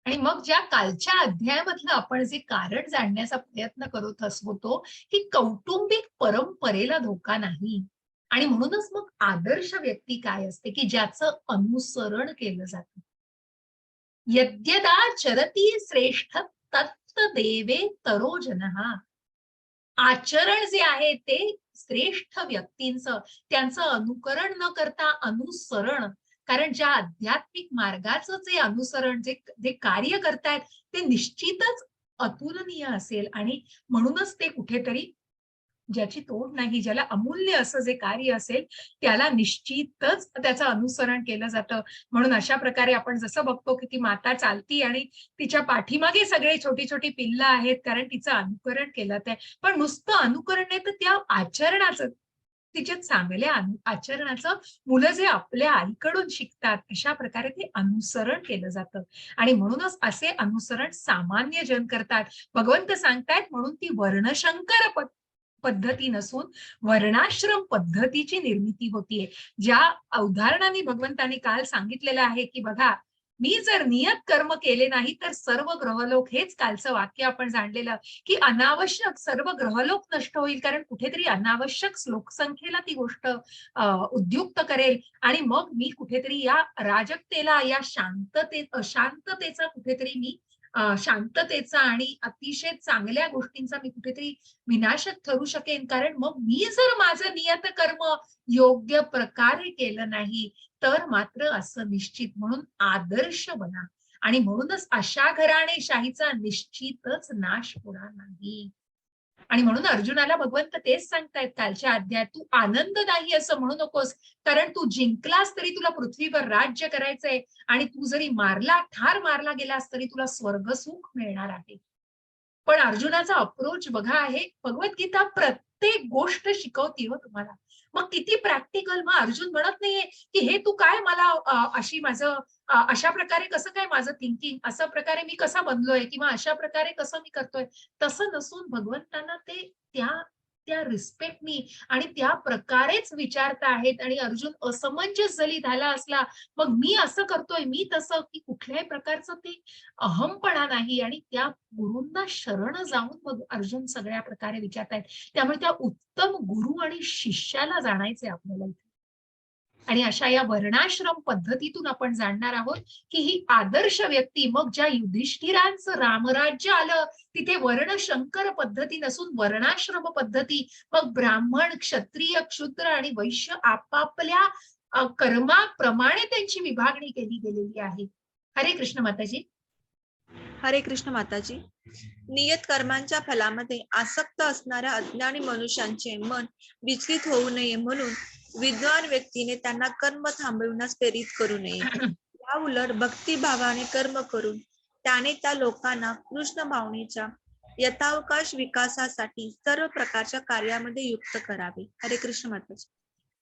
आणि मग ज्या कालच्या अध्यायामधलं आपण जे कारण जाणण्याचा प्रयत्न करत होतो की कौटुंबिक परंपरेला धोका नाही आणि म्हणूनच मग आदर्श व्यक्ती काय असते की ज्याचं अनुसरण केलं जातं. यद्यदा चरती श्रेष्ठ तत्त देवे तरो जनः. आचरण जे आहे ते श्रेष्ठ व्यक्तींचं त्यांचं अनुकरण न करता अनुसरण. कारण ज्या आध्यात्मिक मार्गाचं जे अनुसरण जे जे कार्य करतायत ते निश्चितच अतुलनीय असेल आणि म्हणूनच ते कुठेतरी ज्याची तोड नाही, ज्याला अमूल्य असं जे कार्य असेल त्याला निश्चितच त्याचं अनुसरण केलं जातं. म्हणून अशा प्रकारे आपण जसं बघतो की ती माता चालती आणि तिच्या पाठीमागे सगळे छोटी छोटी पिल्लं आहेत कारण तिचं अनुकरण केलं ते. पण नुसतं अनुकरण नाही तर त्या आचरणाचं तिच्या चांगल्या आचरणाचं मुलं जे आपल्या आईकडून शिकतात अशा प्रकारे ते अनुसरण केलं जातं आणि म्हणूनच असे अनुसरण सामान्य जन करतात. भगवंत सांगतायत म्हणून ती वर्णशंकर पद्धती नसून वर्णाश्रम पद्धतीची निर्मिती होतीये. ज्या उदाहरणाने भगवंतांनी काल सांगितलेलं आहे की बघा मी जर नियत कर्म केले नाही तर सर्व ग्रहलोक, हेच कालचं वाक्य आपण जाणलेलं की अनावश्यक सर्व ग्रहलोक नष्ट होईल कारण कुठेतरी अनावश्यक लोकसंख्येला ती गोष्ट उद्युक्त करेल आणि मग मी कुठेतरी या राजकतेला या अशांततेचा कुठेतरी मी शांततेचा आणि अतिशय चांगल्या गोष्टींचा मी कुठेतरी विनाशक ठरू शकेन. कारण मग मी जर माझं नियत कर्म योग्य प्रकारे केलं नाही तर मात्र असं निश्चित. म्हणून आदर्श बना आणि म्हणूनच अशा घराणेशाहीचा निश्चितच नाश होणार नाही. आणि म्हणून अर्जुनाला भगवंत तेच सांगतायत कालच्या अध्यायात, तू आनंददायी असं म्हणू नकोस कारण तू जिंकलास तरी तुला पृथ्वीवर राज्य करायचंय आणि तू जरी ठार मारला गेलास तरी तुला स्वर्गसुख मिळणार आहे. पण अर्जुनाचा अप्रोच बघा आहे, भगवद्गीता प्रत्येक गोष्ट शिकवते हो तुम्हाला. मग किती प्रॅक्टिकल. मग अर्जुन म्हणत नाहीये की हे तू काय मला अशा प्रकारे कसं काय माझं थिंकिंग, अशा प्रकारे मी कसा बनलोय किंवा अशा प्रकारे कसं मी करतोय, तसं नसून भगवंतांना ते त्या त्या रिस्पेक्टनी आणि त्या प्रकारेच विचारता आहेत. आणि अर्जुन असमंजस जरी झाला असला मग मी असं करतोय मी तसं, की कुठल्याही प्रकारचं ते अहमपणा नाही आणि त्या गुरूंना शरण जाऊन मग अर्जुन सगळ्या प्रकारे विचारतायत. त्यामुळे त्या उत्तम गुरु आणि शिष्याला जाणायचंय आपल्याला इथे. आणि अशा या वर्णाश्रम पद्धतीतून आपण जाणणार आहोत की ही आदर्श व्यक्ती, मग ज्या युधिष्ठिरांचं रामराज्य आलं तिथे वर्णशंकर पद्धती नसून वर्णाश्रम पद्धती, मग ब्राह्मण क्षत्रिय क्षुद्र आणि वैश्य आपापल्या कर्माप्रमाणे त्यांची विभागणी केली गेलेली आहे. हरे कृष्ण माताजी. हरे कृष्ण माताजी. नियत कर्मांच्या फलामध्ये आसक्त असणाऱ्या अज्ञानी मनुष्यांचे मन विचलित होऊ नये म्हणून विद्वान व्यक्तीने त्यांना कर्म थांबविण्यास प्रेरित करू नये. या उलट भक्तिभावाने कर्म करून त्याने त्या लोकांना कृष्ण भावनेच्या यथावकाश विकासासाठी सर्व प्रकारच्या कार्यामध्ये युक्त करावे. हरे कृष्ण माताजी.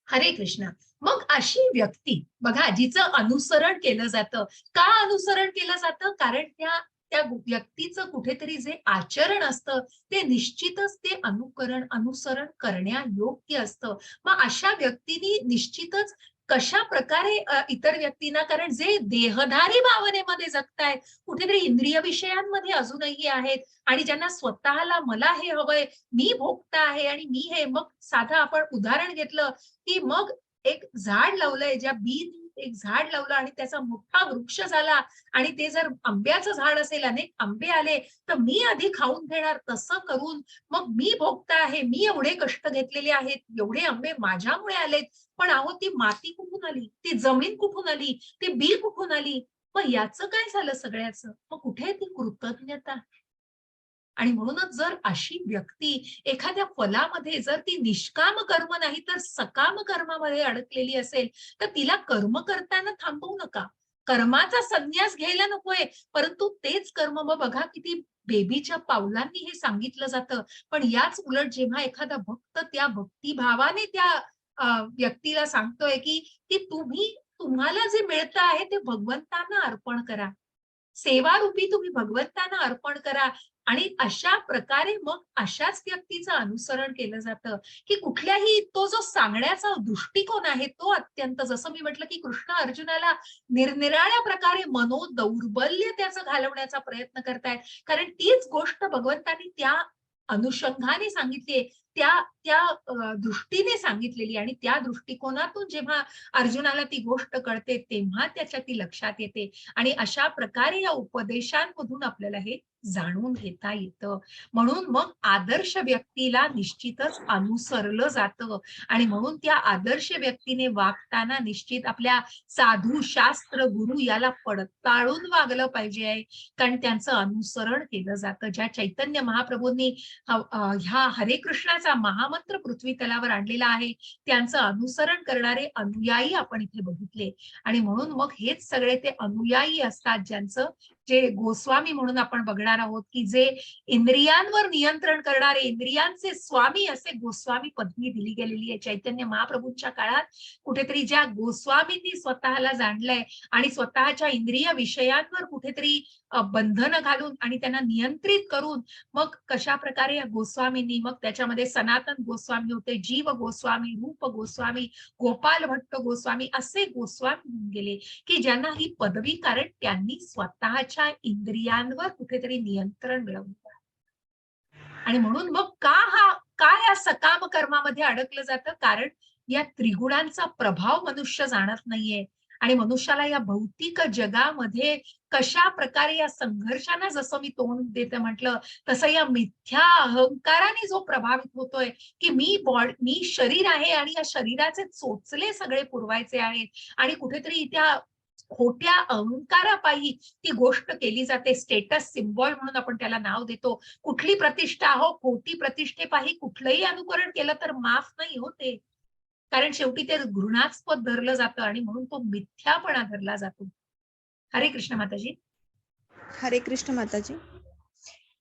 हरे कृष्ण. मग अशी व्यक्ती बघा जिचं अनुसरण केलं जातं. का अनुसरण केलं जातं? कारण त्या त्या व्यक्तीचं कुठेतरी जे आचरण असतं ते निश्चितच ते अनुसरण करण्यायोग्य असतं. मग अशा व्यक्तीनी निश्चितच कशा प्रकारे इतर व्यक्तींना, कारण जे देहधारी भावनेमध्ये जगतायत, कुठेतरी इंद्रिय विषयांमध्ये अजूनही आहेत आणि ज्यांना स्वतःला मला हे हवंय, मी भोगता आहे आणि मी हे, मग साधं आपण उदाहरण घेतलं की मग एक झाड लावलंय, ज्या बी एक झाड लावलं आणि त्याचा मोठा वृक्ष झाला आणि ते जर आंब्याचं झाड असेल, अनेक आंबे आले, तर मी आधी खाऊन घेणार. तसं करून मग मी भोगता आहे, मी एवढे कष्ट घेतलेले आहेत, एवढे आंबे माझ्यामुळे आलेत. पण अहो ती माती कुठून आली, ती जमीन कुठून आली, ती बी कुठून आली? मग याचं काय झालं सगळ्याचं? मग कुठे आहे ती कृतज्ञता? आणि म्हणूनच जर अशी व्यक्ती एखाद्या फलामध्ये जर ती निष्काम कर्म नाही तर सकाम कर्मामध्ये अडकलेली असेल, तर तिला कर्म करताना थांबवू नका. कर्माचा संन्यास घ्यायला नकोय, परंतु तेच कर्म, मग बघा किती बेबीच्या पावलांनी हे सांगितलं जातं. पण याच उलट जेव्हा एखादा भक्त त्या भक्तिभावाने त्या व्यक्तीला सांगतोय की तुम्हाला जे मिळतं आहे ते भगवंतांना अर्पण करा. सेवारूपी तुम्ही भगवंतांना अर्पण करा. आणि अशा प्रकारे मग अशाच व्यक्तीचं अनुसरण केलं जातं, की कुठल्याही तो जो सांगण्याचा दृष्टिकोन आहे तो अत्यंत, जसं मी म्हटलं की कृष्ण अर्जुनाला निरनिराळ्या प्रकारे मनोदौर्बल्य त्याचं घालवण्याचा प्रयत्न करतायत. कारण तीच गोष्ट भगवंतांनी त्या अनुषंगाने सांगितलीये, त्या त्या दृष्टीने सांगितलेली आणि त्या दृष्टिकोनातून जेव्हा अर्जुनाला ती गोष्ट कळते, तेव्हा त्याच्या ती लक्षात येते. आणि अशा प्रकारे या उपदेशांमधून आपल्याला हे जाणून घेता येतं. म्हणून मग आदर्श व्यक्तीला निश्चितच अनुसरलं जातं आणि म्हणून त्या आदर्श व्यक्तीने वागताना निश्चित आपल्या साधू, शास्त्र, गुरु याला पडताळून वागलं पाहिजे, कारण त्यांचं अनुसरण केलं जातं. ज्या चैतन्य महाप्रभूंनी ह्या हरे कृष्णाचा महामंत्र पृथ्वी तलावर आणलेला आहे, त्यांचं अनुसरण करणारे अनुयायी आपण इथे बघितले. आणि म्हणून मग हेच सगळे ते अनुयायी असतात, ज्यांचं जे गोस्वामी म्हणून आपण बघणार आहोत, की जे इंद्रियांवर नियंत्रण करणारे, इंद्रियांचे स्वामी असे गोस्वामी पदवी दिली गेलेली आहे. चैतन्य महाप्रभूंच्या काळात कुठेतरी ज्या गोस्वामींनी स्वतःला जाणलंय आणि स्वतःच्या इंद्रिय विषयांवर कुठेतरी बंधनं घालून आणि त्यांना नियंत्रित करून मग कशा प्रकारे या गोस्वामींनी, मग त्याच्यामध्ये सनातन गोस्वामी होते, जीव गोस्वामी, रूप गोस्वामी, गोपाल भट्ट गोस्वामी असे गोस्वामी होऊन गेले, की ज्यांना ही पदवी, कारण त्यांनी स्वतःच्या इंद्रियांवर कुठेतरी नियंत्रण मिळवलं. आणि म्हणून मग का या सकाम कर्मामध्ये अडकलं जातं? कारण या त्रिगुणांचा प्रभाव मनुष्य जाणत नाहीये आणि मनुष्याला या भौतिक जगामध्ये कशा प्रकारे या संघर्षांना, जसं मी तोंड देते म्हटलं, तसं या मिथ्या अहंकाराने जो प्रभावित होतोय, की मी शरीर आहे आणि या शरीराचे चोचले सगळे पुरवायचे आहेत आणि कुठेतरी त्या खोट्या अहंकारापायी ती गोष्ट केली जाते. स्टेटस सिम्बॉल म्हणून आपण त्याला नाव देतो. कुठली प्रतिष्ठा हो, खोटी प्रतिष्ठेपायी कुठलंही अनुकरण केलं तर माफ नाही होते, कारण शेवटी ते घृणास्पद धरलं जातं आणि म्हणून तो मिथ्यापणा धरला जातो. हरे कृष्ण माताजी. हरे कृष्ण माताजी.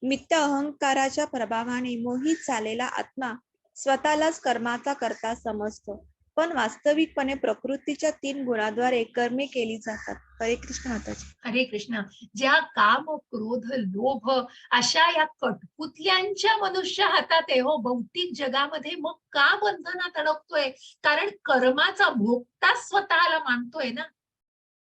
मिथ्या अहंकाराच्या प्रभावाने मोहित झालेला आत्मा स्वतःलाच कर्माचा कर्ता समजतो, पण वास्तविकपणे प्रकृतीच्या 3 गुणाद्वारे कर्मे केली जातात. हरे कृष्ण माताजी. हरे कृष्ण. ज्या काम, क्रोध, लोभ अशा या कठपुतल्यांच्या मनुष्य हातात आहे हो भौतिक जगामध्ये, मग का बंधनात अडकतोय? कारण कर्माचा भोगता स्वतःला मानतोय ना.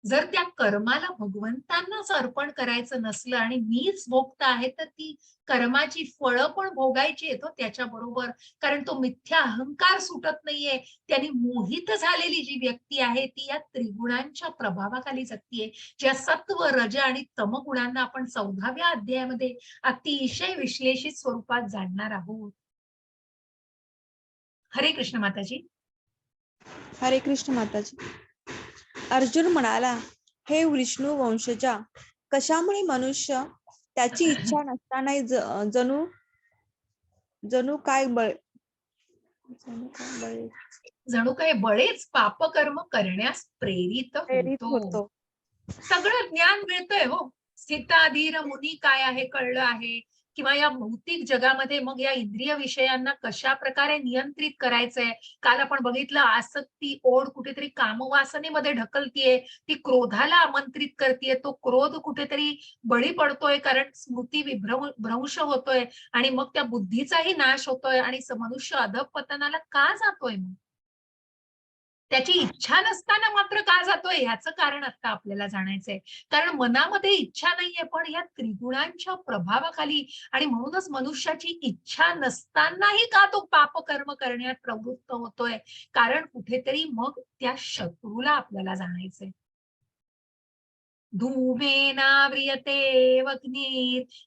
जर त्या कर्माला भगवंतांनाच अर्पण करायचं नसलं आणि मीच भोगता आहे, तर ती कर्माची फळं पण भोगायची आहेत हो त्याच्याबरोबर. कारण तो मिथ्या अहंकार सुटत नाहीये. त्यांनी मोहित झालेली जी व्यक्ती आहे ती या त्रिगुणांच्या प्रभावाखाली जगतीये. ज्या सत्व, रज आणि तमगुणांना आपण 14व्या अध्यायामध्ये अतिशय विश्लेषित स्वरूपात जाणणार आहोत. हरे कृष्ण माताजी. हरे कृष्ण माताजी. अर्जुन म्हणाला, हे विष्णू वंशजा, कशामुळे मनुष्य त्याची इच्छा नसतानाही जणू जणू काय बळ जणू काही बळेच पापकर्म करण्यास प्रेरित प्रेरित होतो. होतो. सगळं ज्ञान मिळतंय हो. स्थिताधीर मुनी काय आहे कळलं आहे, किंवा या भौतिक जगामध्ये मग या इंद्रिय विषयांना कशा प्रकारे नियंत्रित करायचंय. काल आपण बघितलं आसक्ती, ओढ कुठेतरी कामवासनेमध्ये ढकलतीये, ती क्रोधाला आमंत्रित करतीये. तो क्रोध कुठेतरी बळी पडतोय कारण स्मृती भ्रंश होतोय आणि मग त्या बुद्धीचाही नाश होतोय आणि मनुष्य अधःपतनाला का जातोय मग? त्याची इच्छा नसताना मात्र का जातोय ह्याचं कारण आता आपल्याला जाणायचंय. कारण मनामध्ये इच्छा नाहीये, पण या त्रिगुणांच्या प्रभावाखाली आणि म्हणूनच मनुष्याची इच्छा नसतानाही का तो पापकर्म करण्यात प्रवृत्त होतोय. कारण कुठेतरी मग त्या शत्रूला आपल्याला जाणायचंय. धूमेनाव्रियते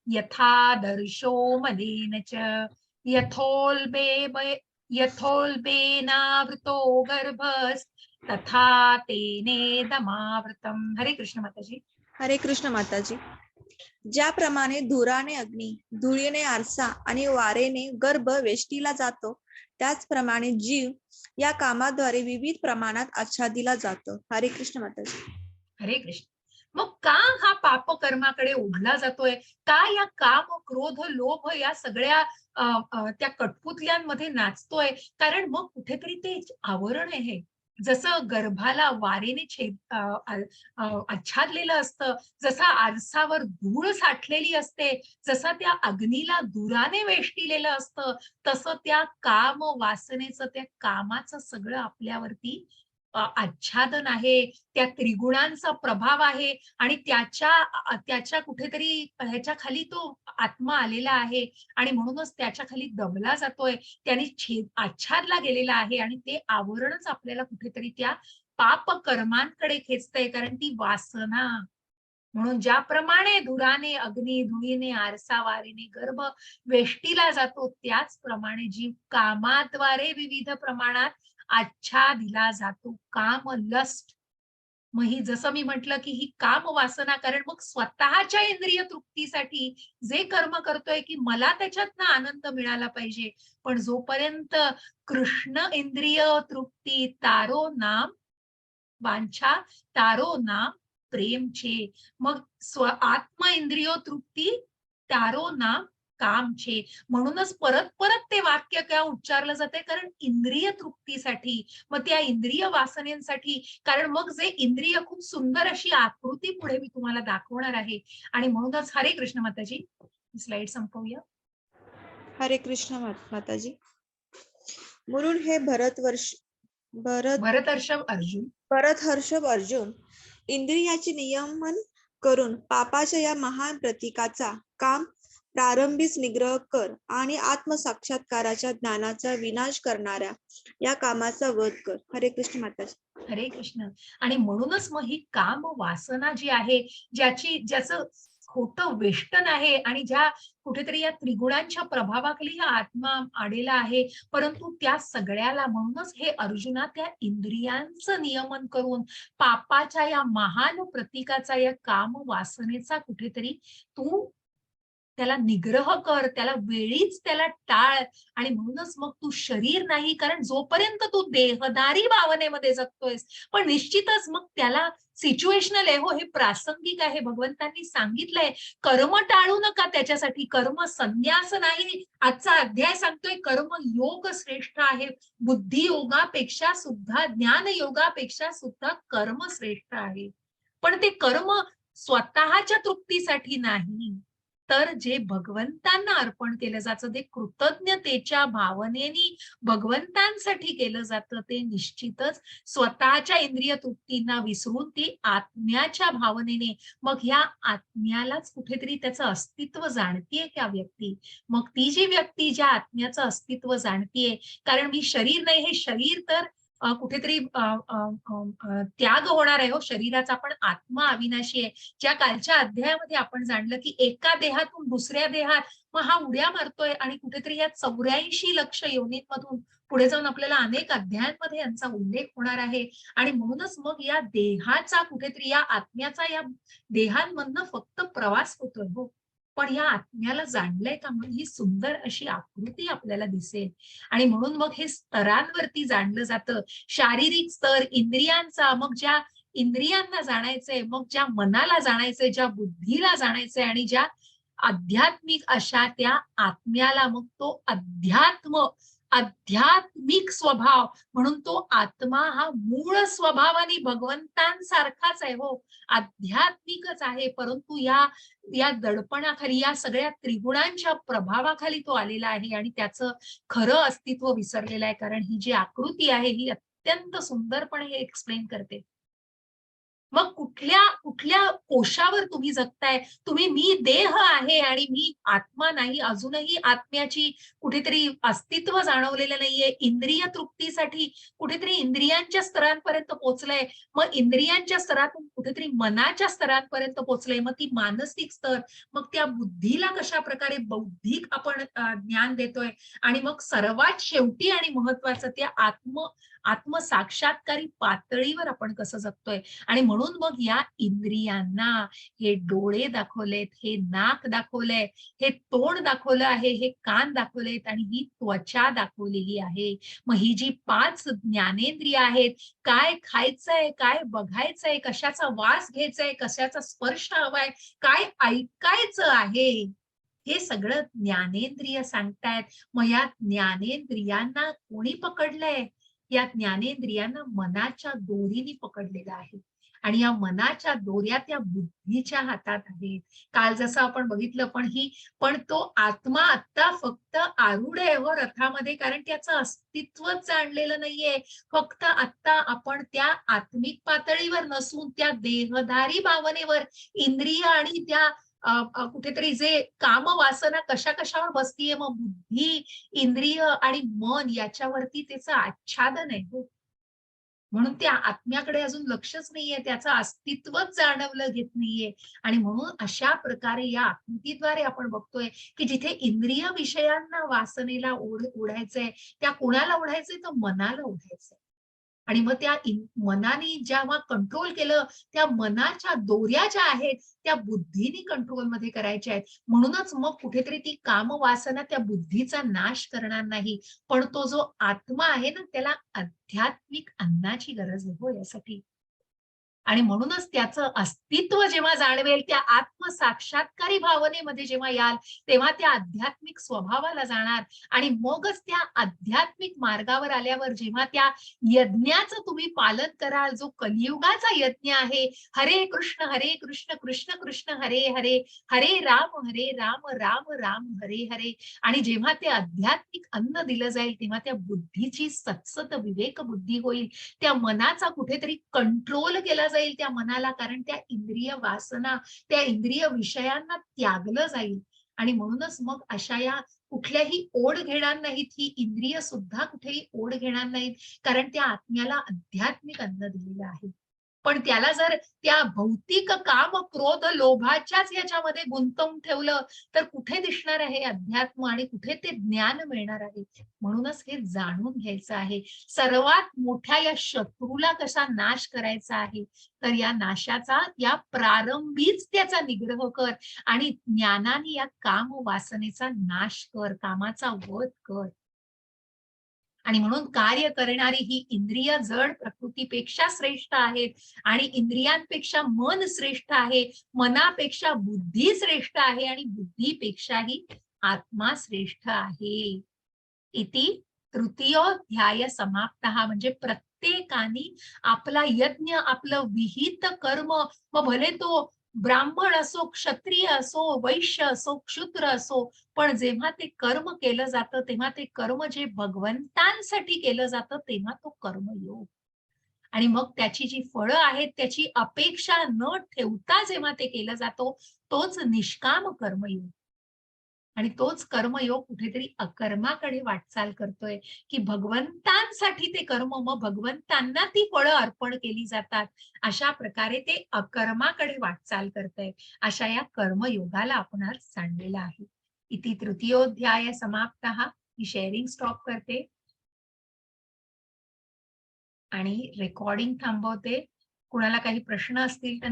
यथादर्शो मलिन च यथोल्बेनावृतो गर्भस्तथा तेनेदमावृतम्. हरे कृष्ण माताजी. हरे कृष्ण माताजी. ज्याप्रमाणे धुराने अग्नी, धुळीने आरसा आणि वारेने गर्भ वेष्टीला जातो, त्याचप्रमाणे जीव या कामाद्वारे विविध प्रमाणात आच्छादिला जातो. हरे कृष्ण माताजी. हरे कृष्ण. मग का हा पापकर्माकडे ओढला जातोय? का या काम, क्रोध, लोभ या सगळ्या त्या कठपुतल्यांमध्ये नाचतोय? कारण मग कुठेतरी ते आवरण आहे. जसं गर्भाला वारेने आच्छादलेलं असतं, जसा आरसावर धूळ साठलेली असते, जसा त्या अग्नीला धुराने वेष्टिलेलं असतं, तसं त्या काम वासनेचं, त्या कामाचं सगळं आपल्यावरती आच्छादन आहे. त्या त्रिगुणांचा प्रभाव आहे आणि त्याच्या कुठेतरी ह्याच्या खाली तो आत्मा आलेला आहे आणि म्हणूनच त्याच्या खाली दबला जातोय. त्याने आच्छादला गेलेला आहे आणि ते आवरणच आपल्याला कुठेतरी त्या पाप कर्मांकडे खेचतंय. कारण ती वासना. म्हणून ज्याप्रमाणे धुराने अग्नी, धुळीने आरसा, वारेने गर्भ वेष्टीला जातो, त्याचप्रमाणे जीव कामाद्वारे विविध प्रमाणात आच्छादिला जातो. काम, लस्ट. मग ही जसं मी म्हटलं, की ही काम वासना, कारण मग स्वतःच्या इंद्रिय तृप्तीसाठी जे कर्म करतोय, की मला त्याच्यातनं आनंद मिळाला पाहिजे. पण जोपर्यंत कृष्ण इंद्रिय तृप्ती तारो नाम वांछा तारो नाम प्रेम छे. मग आत्म इंद्रियो तृप्ती तारो नाम काम छे. म्हणूनच परत परत ते वाक्य का उच्चारलं जाते? कारण इंद्रिय तृप्तीसाठी, मग त्या इंद्रिय वासनेसाठी. कारण मग जे इंद्रिय, खूप सुंदर अशी आकृती पुढे मी तुम्हाला दाखवणार आहे आणि म्हणूनच हरे कृष्ण माताजी. स्लाइड संपवूया. हरे कृष्ण माताजी. म्हणून हे भरतर्षभ अर्जुन, भरतहर्षभ अर्जुन, इंद्रियाचे नियमन करून पापाच्या या महान प्रतीकाचा काम प्रारंभीच निग्रह कर आणि आत्मसाक्षात्काराच्या ज्ञानाचा विनाश करणाऱ्या या कामाचा वध कर. हरे कृष्ण माताजी. हरे कृष्ण. आणि म्हणूनच मग ही काम वासना जी आहे, ज्याचं खोटं वेष्टन आहे आणि ज्या कुठेतरी या त्रिगुणांच्या प्रभावाखाली हा आत्मा आलेला आहे, परंतु त्या सगळ्याला म्हणूनच हे अर्जुना त्या इंद्रियांचं नियमन करून पापाच्या या महान प्रतीकाचा, या काम वासनेचा कुठेतरी तू त्याला निग्रह कर, त्याला वेळीच त्याला टाळ. आणि म्हणूनच मग तू शरीर नाही, कारण जोपर्यंत तू देहदारी भावनेमध्ये जगतोयस, पण निश्चितच मग त्याला सिच्युएशनल आहे हो, हे प्रासंगिक आहे. भगवंतांनी सांगितलंय कर्म टाळू नका, त्याच्यासाठी कर्म संन्यास नाही. आजचा अध्याय सांगतोय कर्म योग श्रेष्ठ आहे. बुद्धी योगापेक्षा सुद्धा, ज्ञान योगापेक्षा सुद्धा कर्म श्रेष्ठ आहे. पण ते कर्म स्वतःच्या तृप्तीसाठी नाही, तर जे भगवंतांना अर्पण केलं जातं, ते कृतज्ञतेच्या भावनेने भगवंतांसाठी केलं जातं, ते निश्चितच स्वतःच्या इंद्रिय तृप्तींना विसरून ती आत्म्याच्या भावनेने, मग ह्या आत्म्यालाच कुठेतरी त्याचं अस्तित्व जाणतीये त्या व्यक्ती. मग ती जी व्यक्ती ज्या आत्म्याचं अस्तित्व जाणतीये, कारण मी शरीर नाही, हे शरीर तर कुठेतरी त्याग होणार आहे हो शरीराचा, पण आत्मा अविनाशी आहे. ज्या कालच्या अध्यायामध्ये आपण जाणलं, की एका देहातून दुसऱ्या देहात मग हा उड्या मारतोय आणि कुठेतरी या 84 लक्ष योनींमधून पुढे जाऊन आपल्याला अनेक अध्यायांमध्ये यांचा उल्लेख होणार आहे. आणि म्हणूनच मग या देहाचा कुठेतरी, या आत्म्याचा या देहांमधनं फक्त प्रवास होतोय हो, पण या आत्म्याला जाणलंय का? म्हणून ही सुंदर अशी आकृती आपल्याला दिसेल. आणि म्हणून मग हे स्तरांवरती जाणलं जातं. शारीरिक स्तर इंद्रियांचा, मग ज्या इंद्रियांना जाणायचंय, मग ज्या मनाला जाणायचंय, ज्या बुद्धीला जाणायचंय आणि ज्या आध्यात्मिक अशा त्या आत्म्याला, मग तो आध्यात्मिक स्वभाव म्हणून तो आत्मा हा मूळ स्वभावाने भगवंतांसारखाच आहे हो, आध्यात्मिकच आहे. परंतु या या दडपणाखाली, या सगळ्या त्रिगुणांच्या प्रभावाखाली तो आलेला आहे आणि त्याचं खरं अस्तित्व विसरलेलं आहे. कारण ही जी आकृती आहे ही अत्यंत सुंदरपणे हे एक्सप्लेन करते. मग कुठल्या कुठल्या कोशावर तुम्ही जगताय? तुम्ही मी देह आहे आणि मी आत्मा नाही. अजूनही आत्म्याची कुठेतरी अस्तित्व जाणवलेलं नाहीये. इंद्रिय तृप्तीसाठी कुठेतरी इंद्रियांच्या स्तरांपर्यंत पोहोचलंय. मग इंद्रियांच्या स्तरातून कुठेतरी मनाच्या स्तरांपर्यंत पोहोचलंय. मग ती मानसिक स्तर, मग त्या बुद्धीला कशाप्रकारे बौद्धिक आपण ज्ञान देतोय आणि मग सर्वात शेवटी आणि महत्वाचं त्या आत्मसाक्षात्कारी पातळीवर आपण कसं जगतोय. आणि म्हणून मग या इंद्रियांना हे डोळे दाखवलेत, हे नाक दाखवलंय, हे तोंड दाखवलं आहे, हे कान दाखवलेत आणि ही त्वचा दाखवलेली आहे. मग ही जी 5 ज्ञानेंद्रिय आहेत, काय खायचंय, काय बघायचंय, कशाचा वास घ्यायचाय, कशाचा स्पर्श हवाय, काय ऐकायचं आहे, हे सगळं ज्ञानेंद्रिय सांगतायत. मग या ज्ञानेंद्रियांना कोणी पकडलंय? या ज्ञानेंद्रियांना मनाच्या दोरीने पकडलेलं आहे. आणि या मनाच्या दोऱ्या त्या बुद्धीच्या हातात आहेत. काल जसं आपण बघितलं, पण तो आत्मा आत्ता फक्त आरूढ आहे हो रथामध्ये, कारण त्याचं अस्तित्वच जाणलेलं नाहीये. फक्त आत्ता आपण त्या आत्मिक पातळीवर नसून त्या देहधारी भावनेवर, इंद्रिय आणि त्या कुठेतरी जे काम वासना कशा कशावर बसतीये, मग बुद्धी, इंद्रिय आणि मन याच्यावरती त्याचं आच्छादन आहे हो. म्हणून त्या आत्म्याकडे अजून लक्षच नाहीये, त्याचं अस्तित्वच जाणवलं घेत नाहीये. आणि म्हणून अशा प्रकारे या आकृतीद्वारे आपण बघतोय, की जिथे इंद्रिय विषयांना वासनेला ओढायचंय, त्या कोणाला ओढायचंय? तर मनाला ओढायचंय. आणि मग त्या मनाने जेव्हा कंट्रोल केलं, त्या मनाच्या दोऱ्या ज्या आहेत, त्या बुद्धीने कंट्रोलमध्ये करायच्या आहेत. म्हणूनच मग कुठेतरी ती कामवासना त्या बुद्धीचा नाश करणार नाही. पण तो जो आत्मा आहे ना, त्याला आध्यात्मिक अन्नाची गरज आहे हो यासाठी. आणि म्हणूनच त्याचं अस्तित्व जेव्हा जाणवेल, त्या आत्मसाक्षात्कारी भावनेमध्ये जेव्हा याल, तेव्हा त्या आध्यात्मिक स्वभावाला जाणार आणि मगच त्या आध्यात्मिक मार्गावर आल्यावर जेव्हा त्या यज्ञाचं तुम्ही पालन कराल, जो कलियुगाचा यज्ञ आहे, हरे कृष्ण कृष्ण कृष्ण हरे हरे, हरे राम राम राम हरे हरे. आणि जेव्हा ते आध्यात्मिक अन्न दिलं जाईल, तेव्हा त्या बुद्धीची सतसत विवेक बुद्धी होईल. त्या मनाचा कुठेतरी कंट्रोल केला जाईल त्या मनाला, कारण त्या इंद्रिय वासना, त्या इंद्रिय विषयांना त्यागलं जाईल. आणि म्हणूनच मग अशा या कुठल्याही ओढ घेणार नाहीत, ही इंद्रिय सुद्धा कुठेही ओढ घेणार नाहीत, कारण त्या आत्म्याला आध्यात्मिक अन्न दिलेलं आहे. पण त्याला जर त्या भौतिक काम, क्रोध, लोभाच्याच याच्यामध्ये गुंतवून ठेवलं, तर कुठे दिसणार आहे अध्यात्म आणि कुठे ते ज्ञान मिळणार आहे. म्हणूनच हे जाणून घ्यायचं आहे. सर्वात मोठ्या या शत्रूला कसा नाश करायचा आहे, तर या नाशाचा या प्रारंभीच त्याचा निग्रह कर आणि ज्ञानाने या काम वासनेचा नाश कर, कामाचा वध कर. आणि म्हणून कार्य करणारी ही इंद्रिय जड प्रकृतीपेक्षा श्रेष्ठ आहेत आणि इंद्रियांपेक्षा मन श्रेष्ठ आहे, मनापेक्षा बुद्धी श्रेष्ठ आहे आणि बुद्धीपेक्षाही आत्मा श्रेष्ठ आहे. इति तृतीयोध्याय समाप्तः. म्हणजे प्रत्येकाने आपला यज्ञ, आपलं विहित कर्म, मग भले तो ब्राह्मण असो, क्षत्रिय असो, वैश्य असो, क्षुद्र असो, पण जेव्हा ते कर्म केलं जातं, तेव्हा ते कर्म जे भगवंतांसाठी केलं जातं, तेव्हा तो कर्मयोग. आणि मग त्याची जी फळं आहेत, त्याची अपेक्षा न ठेवता जेव्हा ते केलं जातो, तोच निष्काम कर्मयोग. आणि तोच कर्मयोग कुठेतरी अकर्माकडे वाटचाल करतोय, की भगवंतांसाठी ते कर्म, मग भगवंतांना ती फळं अर्पण केली जातात. अशा प्रकारे ते अकर्माकडे वाटचाल करतंय. अशा या कर्मयोगाला आपण आज जाणलेलं आहे. इति तृतीयोध्याय समाप्तः. मी शेअरिंग स्टॉप करते आणि रेकॉर्डिंग थांबवते. कुणाला काही प्रश्न असतील तर